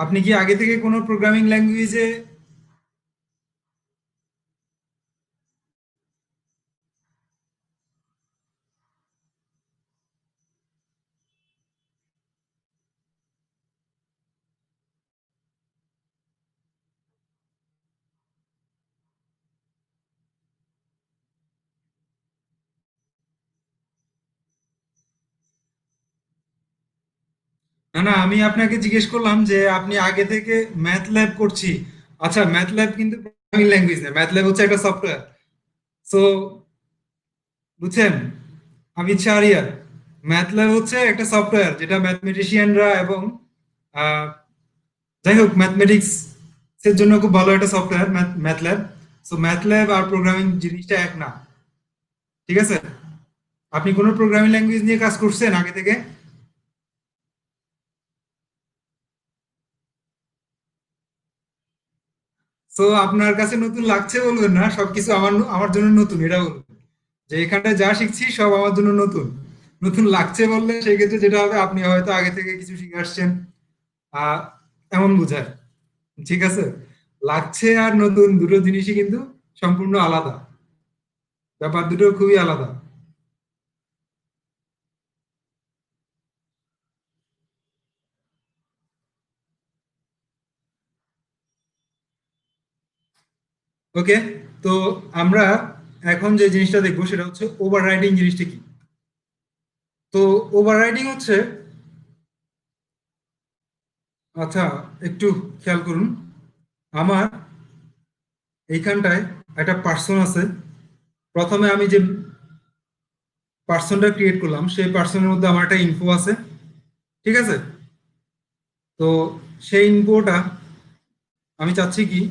Speaker 1: আপনি কি আগে থেকে কোনো প্রোগ্রামিং ল্যাঙ্গুয়েজে? না না, আমি আপনাকে জিজ্ঞেস করলাম যে আপনি আগে থেকে ম্যাথ ল্যাব করছি। আচ্ছা, ম্যাথ ল্যাব কিন্তু প্রোগ্রামিং ল্যাঙ্গুয়েজ না, ম্যাথ ল্যাব হচ্ছে একটা সফটওয়্যার। সো বুঝছেন আমিত শাহরিয়ার, ম্যাথ ল্যাব হচ্ছে একটা সফটওয়্যার যেটা ম্যাথমেটিশিয়ানরা এবং আহ, যাই হোক ম্যাথমেটিক্স এর জন্য খুব ভালো একটা software math lab. So math lab আর প্রোগ্রামিং জিনিসটা এক না, ঠিক আছে? আপনি কোনো প্রোগ্রামিং ল্যাঙ্গুয়েজ নিয়ে কাজ করছেন আগে থেকে? সো আপনার কাছে নতুন লাগছে বলবেন না, সবকিছু আমার জন্য নতুন এটা বলবেন, যে এখানটায় যা শিখছি সব আমার জন্য নতুন। নতুন লাগছে বললে সেই ক্ষেত্রে যেটা হবে, আপনি হয়তো আগে থেকে কিছু শিখে আসছেন, আহ এমন বোঝায়। ঠিক আছে? লাগছে আর নতুন দুটো জিনিসই কিন্তু সম্পূর্ণ আলাদা, ব্যাপার দুটো খুবই আলাদা। ওকে, তো আমরা এখন যে জিনিসটা দেখবো সেটা হচ্ছে ওভাররাইডিং জিনিসটা কি। তো ওভাররাইডিং হচ্ছে, আচ্ছা একটু খেয়াল করুন, আমার এইখানটায় একটা পার্সন আছে। প্রথমে আমি যে পার্সনটা ক্রিয়েট করলাম সেই পার্সনের মধ্যে আমার একটা ইনফো আছে, ঠিক আছে? তো সেই ইনফোটা আমি চাচ্ছি কি,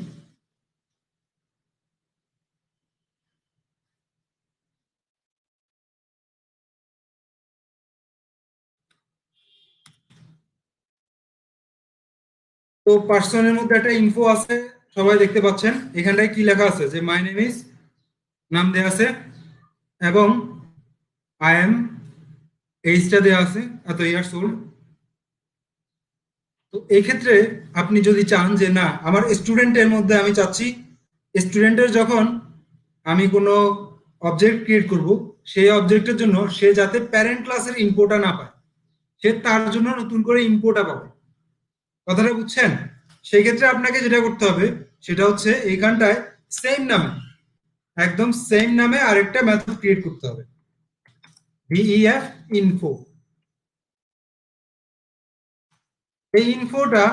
Speaker 1: তো পার্সনের মধ্যে একটা ইনফো আছে, সবাই দেখতে পাচ্ছেন এখানটায় কি লেখা আছে, যে মাই নেম ইজ, নাম দেয়া আছে, এবং আই এম, এইজটা দেয়া আছে, এত ইয়ার্স ওল্ড। তো এই ক্ষেত্রে আপনি যদি চান যে না আমার স্টুডেন্টের মধ্যে আমি চাচ্ছি, স্টুডেন্টের যখন আমি কোনো অবজেক্ট ক্রিয়েট করব, সেই অবজেক্টের জন্য সে যাতে প্যারেন্ট ক্লাসের ইনপোটা না পায়, সে তার জন্য নতুন করে ইনপোটা পাবে। কথাটা বুঝছেন? সেই ক্ষেত্রে আপনাকে যেটা করতে হবে সেটা হচ্ছে এইখানটায় সেম নামে, একদম সেম নামে আরেকটা মেথড ক্রিয়েট করতে হবে, ভিইএফ ইনফো। এই ইনফোটা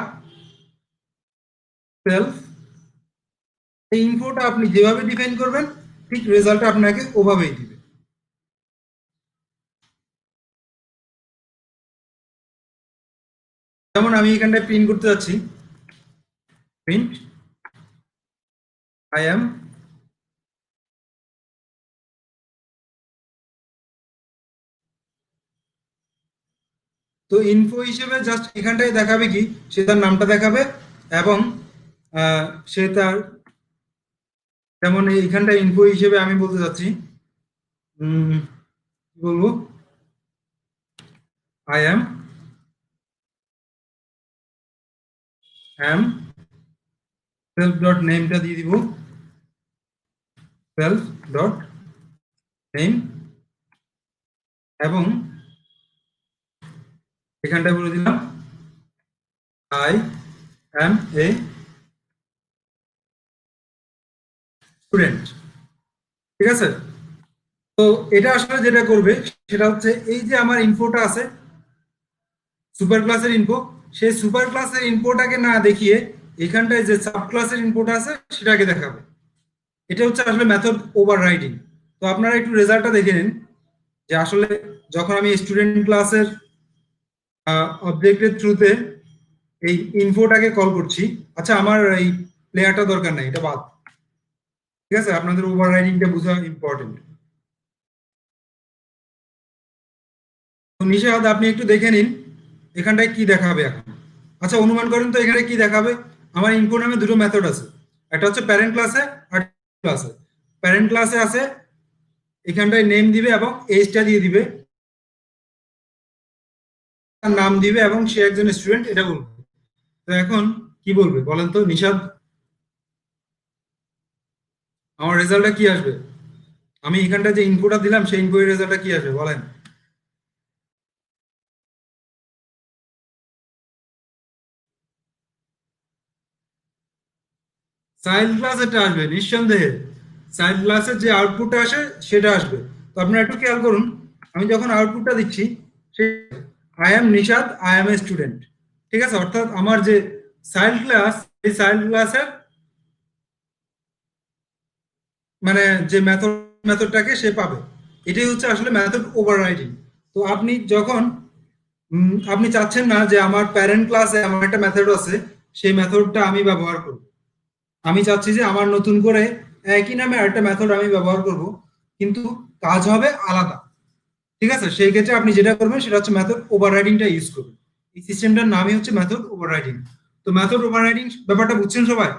Speaker 1: সেলফ, এই ইনফোটা আপনি যেভাবে ডিফাইন করবেন ঠিক রেজাল্ট আপনাকে ওভাবেই দিবে। যেমন আমি এখানটায় প্রিন্ট করতে যাচ্ছি, প্রিন্ট আই এম, তো ইনফো হিসেবে জাস্ট এখানটায় দেখাবে কি, সে তার নামটা দেখাবে এবং আহ, সে তার, যেমন এইখানটায় ইনফো হিসেবে আমি বলতে চাচ্ছি, কি বলবো, আই এম সেলফ ডট নেমটা দিয়ে দিব, সেলফ ডট নেম, এবং এখানটায় বলে দিলাম আই এম এ স্টুডেন্ট। ঠিক আছে? তো এটা আসলে যেটা করবে সেটা হচ্ছে এই যে আমার ইনফোটা আছে সুপার ক্লাসের ইনফো, সেই সুপার ক্লাসের ইনফোটাকে না দেখিয়ে এখানটায় যে সাব ক্লাসের ইনফোটা আছে সেটাকে দেখাবে। এটা হচ্ছে আসলে মেথড ওভাররাইডিং। তো আপনারা একটু রেজাল্টটা দেখে নিন, যে আসলে যখন আমি স্টুডেন্ট ক্লাসের অবজেক্টের থ্রুতে এই ইনফোটাকে কল করছি, আচ্ছা আমার এই প্লেয়ারটা দরকার নাই, এটা বাদ। ঠিক আছে? আপনাদের ওভাররাইডিংটা বোঝা ইম্পর্টেন্ট। তো নিশাদ আপনি একটু দেখে নিন এখানটায় কি দেখাবে এখন। আচ্ছা অনুমান করেন তো এখানে কি দেখাবে। আমার ইনফো নামে দুটো মেথড আছে, একটা হচ্ছে প্যারেন্ট ক্লাসে আর ক্লাসে। প্যারেন্ট ক্লাসে আছে, এখানটায় নেম দিবে এবং এজটা দিয়ে দিবে, তার নাম দিবে এবং সে একজন স্টুডেন্ট এটা বলবে। তো এখন কি বলবে বলেন তো নিশাদ, আমার রেজাল্টটা কি আসবে? আমি এখানটা যে ইনপুটটা দিলাম সেই ইনপুটের রেজাল্টটা কি আসবে বলেন? চাইল্ড ক্লাসেরটা আসবে নিঃসন্দেহে। চাইল্ড ক্লাসের যে আউটপুটটা আসে সেটা আসবে। তো আপনারা একটু খেয়াল করুন, আমি যখন আউটপুটটা দিচ্ছি সে I am Nishad, I am a student. ঠিক আছে, অর্থাৎ আমার যে চাইল্ড ক্লাস, এই চাইল্ড ক্লাসের মানে যে মেথডটাকে সে পাবে। এটাই হচ্ছে আসলে মেথড ওভাররাইডিং। তো আপনি যখন আপনি চাচ্ছেন না যে আমার প্যারেন্ট ক্লাসে আমার একটা মেথড আছে, সেই মেথডটা আমি ব্যবহার করব। আমি চাচ্ছি যে আমার নতুন করে একই নামে আরেকটা মেথড আমি ব্যবহার করব, কিন্তু কাজ হবে আলাদা। ঠিক আছে, সেই ক্ষেত্রে আপনি যেটা করবেন সেটা হচ্ছে মেথড ওভাররাইডিংটা ইউজ করবেন। এই সিস্টেমটার নামই হচ্ছে মেথড ওভাররাইডিং। তো মেথড ওভাররাইডিং ব্যাপারটা বুঝছেন সবাই?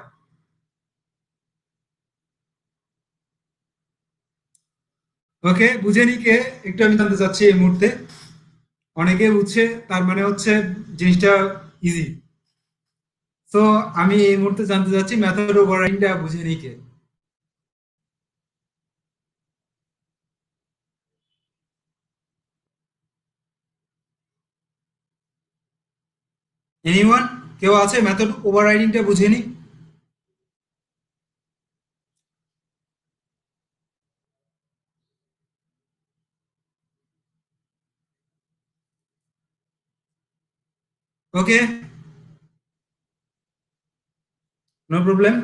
Speaker 1: ওকে, বুঝে নি কে? একটু আমি জানতে চাচ্ছি এই মুহূর্তে। অনেকে বুঝছে, তার মানে হচ্ছে জিনিসটা ইজি। তো আমি এই মুহূর্তে জানতে চাচ্ছি মেথড ওভাররাইডিংটা বুঝে নি কে? এনিওয়ান? কেউ আছে মেথড ওভাররাইডিংটা বুঝে নি? ওকে, নো প্রবলেম।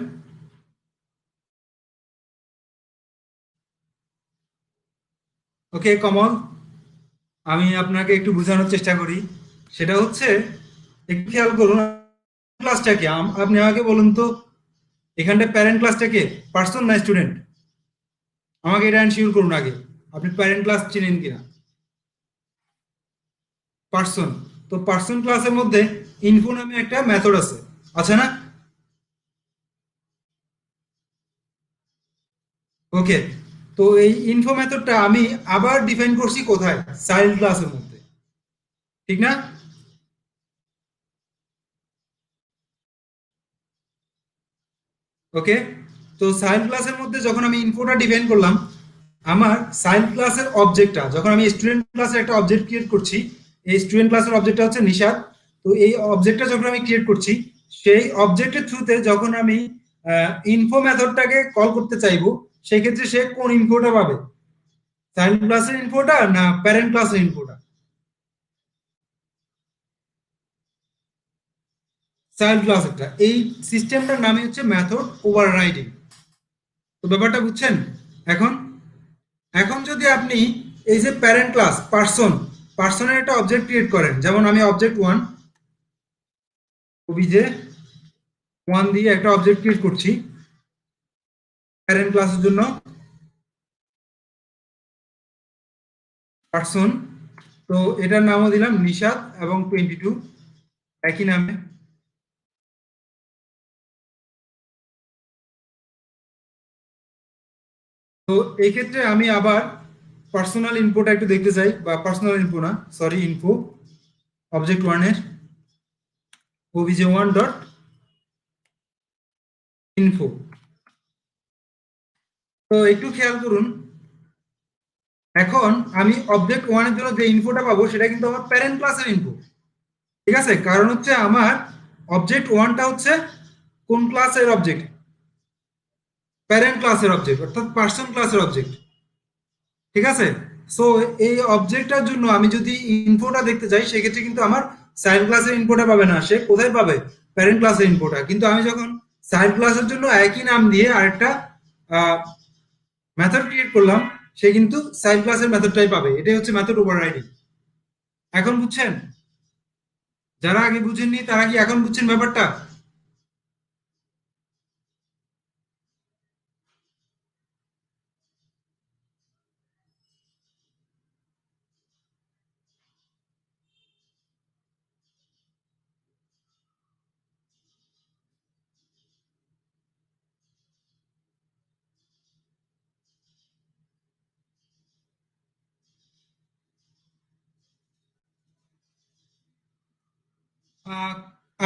Speaker 1: ওকে কমল, আমি আপনাকে একটু বোঝানোর চেষ্টা করি। সেটা হচ্ছে, একটু খেয়াল করুন ক্লাসটা কি। আপনি আমাকে বলুন তো, এখানটা প্যারেন্ট ক্লাসটা কে? পার্সন না স্টুডেন্ট? আমাকে এটা এনশিওর করুন আগে, আপনি প্যারেন্ট ক্লাস চিনেন কিনা। পার্সন। তো পার্সন ক্লাসের মধ্যে ইনফো নামে একটা মেথড আছে, আছে না? ওকে, তো এই ইনফো মেথডটা আমি আবার ডিফাইন করছি কোথায়? চাইল্ড ক্লাসের মধ্যে, ঠিক না? ওকে, তো চাইল্ড ক্লাসের মধ্যে যখন আমি ইনফোটা ডিফাইন করলাম, আমার চাইল্ড ক্লাসের অবজেক্টটা যখন আমি স্টুডেন্ট ক্লাসের একটা অবজেক্ট ক্রিয়েট করছি, এই স্টুডেন্ট ক্লাসের অবজেক্টটা হচ্ছে নিশাদ। তো এই অবজেক্টটা যখন আমি ক্রিয়েট করছি, সেই অবজেক্টের থ্রুতে যখন আমি ইনফো মেথডটাকে কল করতে চাইবো, সেই ক্ষেত্রে সে কোন ইনফোটা পাবে? চাইল্ড ক্লাসের ইনফোটা না প্যারেন্ট ক্লাসের ইনফোটা? চাইল্ড ক্লাসেরটা। এই সিস্টেমটার নামই হচ্ছে মেথড ওভাররাইডিং। তো ব্যাপারটা বুঝছেন এখন? এখন যদি আপনি এই যে প্যারেন্ট ক্লাস পার্সন, পার্সনের একটা অবজেক্ট ক্রিয়েট করেন, যেমন আমি অবজেক্ট ওয়ান, ওবিজে ওয়ান দিয়ে একটা অবজেক্ট ক্রিয়েট করছি প্যারেন্ট ক্লাসের জন্য, পার্সন। তো এটার নামও দিলাম নিশাদ এবং 22, একই নামে। তো এই ক্ষেত্রে আমি আবার পার্সোনাল ইনফোটা একটু দেখতে চাই, বা পার্সোনাল ইনফো না, সরি, ইনফো অবজেক্ট ওয়ানের ওবিজে ওয়ান ডট ইনফো। তো একটু খেয়াল করুন, এখন আমি অবজেক্ট ওয়ানের জন্য যে ইনফোটা পাবো সেটা কিন্তু আমার প্যারেন্ট ক্লাসের ইনফো। ঠিক আছে, কারণ হচ্ছে আমার অবজেক্ট ওয়ানটা হচ্ছে কোন ক্লাসের অবজেক্ট? প্যারেন্ট ক্লাসের অবজেক্ট, অর্থাৎ পার্সন ক্লাসের অবজেক্ট। ঠিক আছে, সো এই অবজেক্টটার জন্য আমি যদি ইনফোটা দেখতে চাই, সেক্ষেত্রে কিন্তু আমার চাইল্ড ক্লাসের ইনফোটা পাবে না, সে কোথায় পাবে? প্যারেন্ট ক্লাসের ইনফোটা। কিন্তু আমি যখন চাইল্ড ক্লাসের জন্য একই নাম দিয়ে আরেকটা মেথড ক্রিয়েট করলাম, সে কিন্তু চাইল্ড ক্লাসের মেথডটাই পাবে। এটাই হচ্ছে মেথড ওভাররাইডিং। এখন বুঝছেন? যারা আগে বুঝেননি তারা কি এখন বুঝছেন ব্যাপারটা?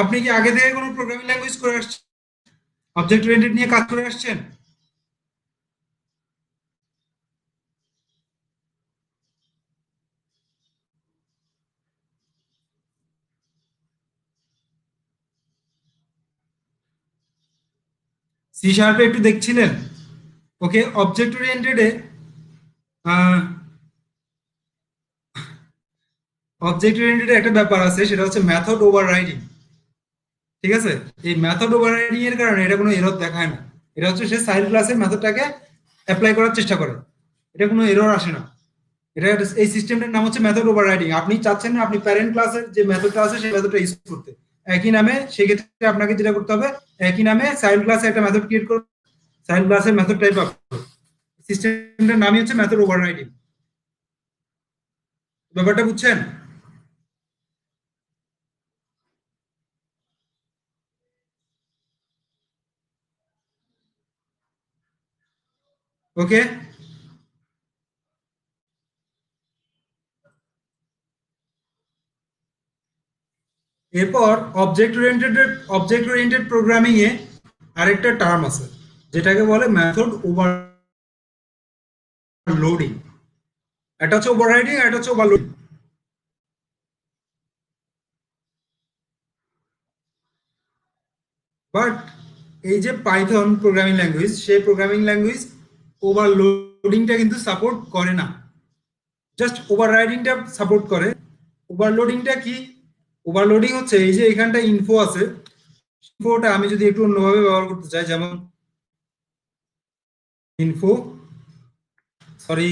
Speaker 1: আপনি কি আগে থেকে কোনো প্রোগ্রামিং ল্যাঙ্গুয়েজ করে আসছেন, অবজেক্ট ওরিয়েন্টেড নিয়ে কাজ করে আসছেন? সি শার্পে একটু দেখছিলেন? ওকে, অবজেক্ট ওরিয়েন্টেডে অবজেক্ট ওরিয়েন্টেড একটা ব্যাপার আছে, সেটা হচ্ছে মেথড ওভাররাইডিং। ঠিক আছে? এই মেথড ওভাররাইডিং এর কারণে এটা কোনো এরর দেখায় না। এটা হচ্ছে সে চাইল্ড ক্লাসের মেথডটাকে অ্যাপ্লাই করার চেষ্টা করে, এটা কোনো এরর আসে না। এটা, এই সিস্টেমটার নাম হচ্ছে মেথড ওভাররাইডিং। আপনি চাচ্ছেন না আপনি প্যারেন্ট ক্লাসের যে মেথডটা আছে সেই মেথডটা ইউজ করতে, একই নামে, সেক্ষেত্রে আপনাকে যেটা করতে হবে, একই নামে চাইল্ড ক্লাসে একটা মেথড ক্রিয়েট করবে, চাইল্ড ক্লাসের মেথড টাইপ আপনি, সিস্টেমটার নামই হচ্ছে মেথড ওভাররাইডিং। ব্যাপারটা বুঝছেন? ওকে, এরপর অবজেক্ট ওরিয়েন্টেড প্রোগ্রামিং এ আরেকটা টার্ম আছে যেটাকে বলে মেথড ওভারলোডিং। এটা হচ্ছে ওভাররাইডিং, এটা হচ্ছে ওভারলোডিং। বাট এই যে পাইথন প্রোগ্রামিং ল্যাঙ্গুয়েজ, সেই প্রোগ্রামিং ল্যাঙ্গুয়েজ ওভারলোডিংটা কিন্তু সাপোর্ট করে না, জাস্ট ওভাররাইডিংটা সাপোর্ট করে। ওভারলোডিংটা কি? ওভারলোডিং হচ্ছে এই যে এখানটা ইনফো আছে, ইনফোটা আমি যদি একটু অন্যভাবে ব্যবহার করতে চাই, যেমন ইনফো, সরি,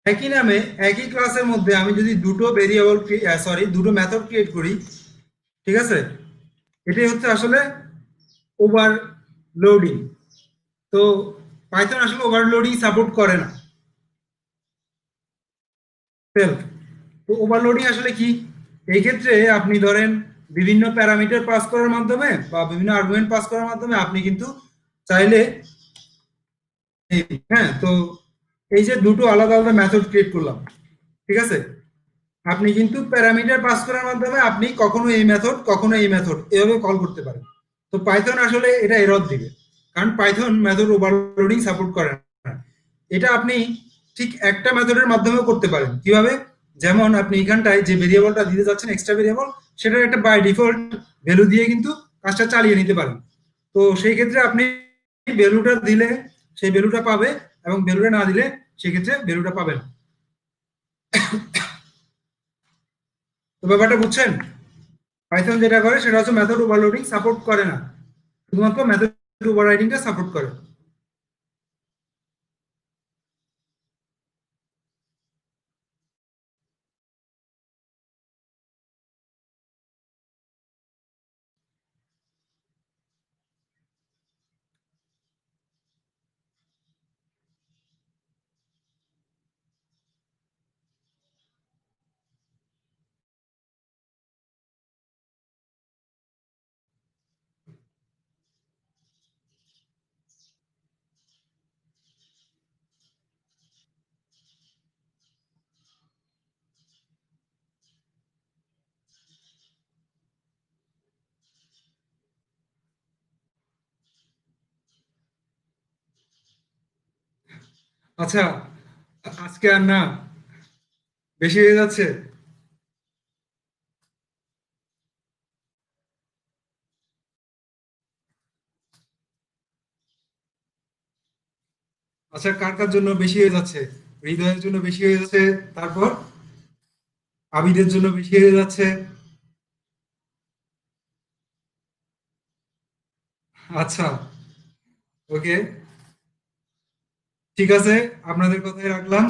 Speaker 1: একই নামে একই ক্লাসের মধ্যে আমি যদি দুটো ভেরিয়েবল, সরি, দুটো মেথড ক্রিয়েট করি, ঠিক আছে, এটাই হচ্ছে আসলে ওভারলোডিং। তো পাইথন আসলে ওভারলোডিং সাপোর্ট করে না। সেলফ, তো ওভারলোডিং আসলে কি? এই ক্ষেত্রে আপনি ধরেন বিভিন্ন প্যারামিটার পাস করার মাধ্যমে বা বিভিন্ন আর্গুমেন্ট পাস করার মাধ্যমে আপনি কিন্তু চাইলে, হ্যাঁ, তো এই যে দুটো আলাদা আলাদা মেথড ক্রিয়েট করলাম, ঠিক আছে, আপনি কিন্তু প্যারামিটার পাস করার মাধ্যমে আপনি কখনো এই মেথড কখনো এই মেথড এভাবে কল করতে পারেন। তো পাইথন আসলে এটা এরর দিবে, কারণ পাইথন মেথড ওভারলোডিং সাপোর্ট করে না। এটা আপনি ঠিক একটা মেথডের মাধ্যমেও করতে পারেন। কিভাবে? যেমন আপনি এখানটায় যে ভেরিয়েবলটা দিতে যাচ্ছেন, এক্সট্রা ভেরিয়েবল, সেটার একটা বাই ডিফল্ট ভ্যালু দিয়ে কিন্তু কাজটা চালিয়ে নিতে পারেন। তো সেই ক্ষেত্রে আপনি ভ্যালুটা দিলে সেই ভ্যালুটা পাবে, এবং ভ্যালুটা না দিলে সেক্ষেত্রে ভ্যালুটা পাবে না। তো ব্যাপারটা বুঝছেন? পাইথন যেটা করে সেটা হচ্ছে মেথড ওভারলোডিং সাপোর্ট করে না, শুধুমাত্র মেথড ওভাররাইডিংটা সাপোর্ট করে। আচ্ছা, আজকে আর না, বেশি হয়ে যাচ্ছে। আচ্ছা, কার কার জন্য বেশি হয়ে যাচ্ছে? হৃদয়ের জন্য বেশি হয়ে যাচ্ছে, তারপর আবিদের জন্য বেশি হয়ে যাচ্ছে। আচ্ছা, ওকে, ঠিক আছে, আপনাদের কথাই রাখলাম।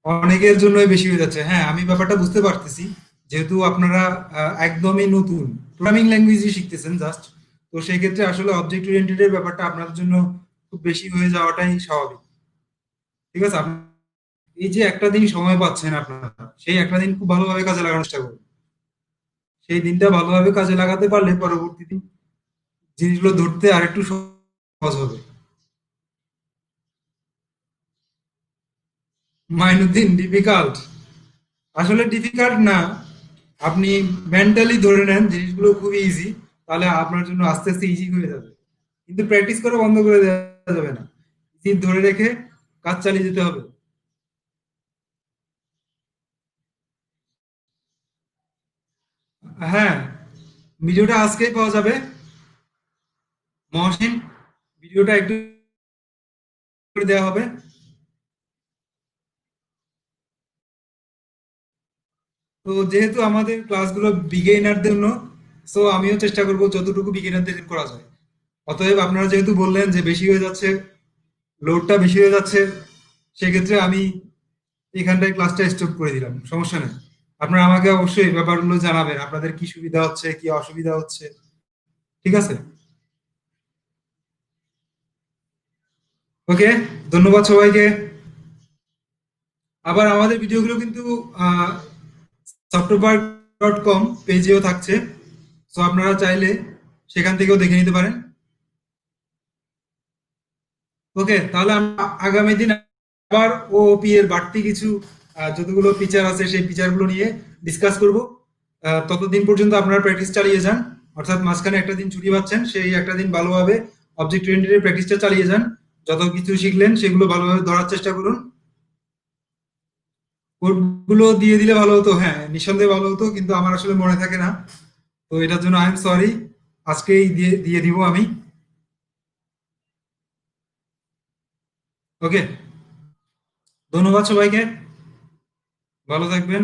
Speaker 1: অনেকের জন্যই বেশি হয়ে যাচ্ছে, হ্যাঁ, আমি ব্যাপারটা বুঝতে পারতেছি। যেহেতু আপনারা একদমই নতুন প্রোগ্রামিং ল্যাঙ্গুয়েজই শিখতেছেন জাস্ট, তো সেই ক্ষেত্রে আসলে অবজেক্ট ওরিয়েন্টেড এর ব্যাপারটা আপনাদের জন্য খুব বেশি হয়ে যাওয়াটাই স্বাভাবিক। ঠিক আছে, এই যে একটা দিন সময় পাচ্ছেন আপনারা, সেই একটা দিন খুব ভালোভাবে কাজে লাগানোর চেষ্টা করুন। সেই দিনটা ভালোভাবে কাজে লাগাতে পারলে পরবর্তী দিন জিনিসগুলো ধরতে আরেকটু সহজ হবে। মাইনুদ্দিন, ডিফিকাল্ট? আসলে ডিফিকাল্ট না, আপনি মেন্টালি ধরে নেন জিনিসগুলো খুবই ইজি, তাহলে আপনার জন্য আস্তে আস্তে ইজি হয়ে যাবে। কিন্তু প্র্যাকটিস করা বন্ধ করে দেওয়া যাবে না, ইজি ধরে রেখে কাজ চালিয়ে যেতে হবে। হ্যাঁ, ভিডিওটা আজকেই পাওয়া যাবে। মহসিন, ভিডিওটা একটু করে দেওয়া হবে। তো যেহেতু আমাদের ক্লাসগুলো বিগিনারদের জন্য, সো আমিও চেষ্টা করব যতটুকু বিগিনারদের করা যায়। অতএব আপনারা যেহেতু বললেন যে বেশি হয়ে যাচ্ছে, লোডটা বেশি হয়ে যাচ্ছে, সেক্ষেত্রে আমি এখানটায় ক্লাসটা স্টপ করে দিলাম, সমস্যা নেই। আপনারা আমাকে অবশ্যই এই ব্যাপারগুলো জানাবেন, আপনাদের কি সুবিধা হচ্ছে কি অসুবিধা হচ্ছে, ঠিক আছে? ওকে, ধন্যবাদ সবাইকে। আবার আমাদের ভিডিওগুলো কিন্তু সফটওয়্যার.com পেজেও থাকছে, সো আপনারা চাইলে সেখান থেকেও দেখে নিতে পারেন। ওকে, তাহলে আমরা আগামী দিন আবার ওপি এর বাড়তি কিছু যতগুলো ফিচার আছে সেই ফিচারগুলো নিয়ে ডিসকাস করব। ততদিন পর্যন্ত আপনারা প্র্যাকটিস চালিয়ে যান, অর্থাৎ মাঝখানে একটা দিন ছুটি পাচ্ছেন, সেই একটা দিন ভালোভাবে অবজেক্ট ওরিয়েন্টেড প্র্যাকটিসটা চালিয়ে যান। যত কিছু শিখলেন সেগুলো ভালোভাবে ধরার চেষ্টা করুন। কোডগুলো দিয়ে দিলে ভালো হতো, হ্যাঁ নিঃসন্দেহে ভালো হতো, কিন্তু আমার আসলে মনে থাকে না। তো এটার জন্য আই এম সরি, আজকেই দিয়ে দিয়ে দিব আমি। ওকে, ধন্যবাদ সবাইকে, ভালো থাকবেন।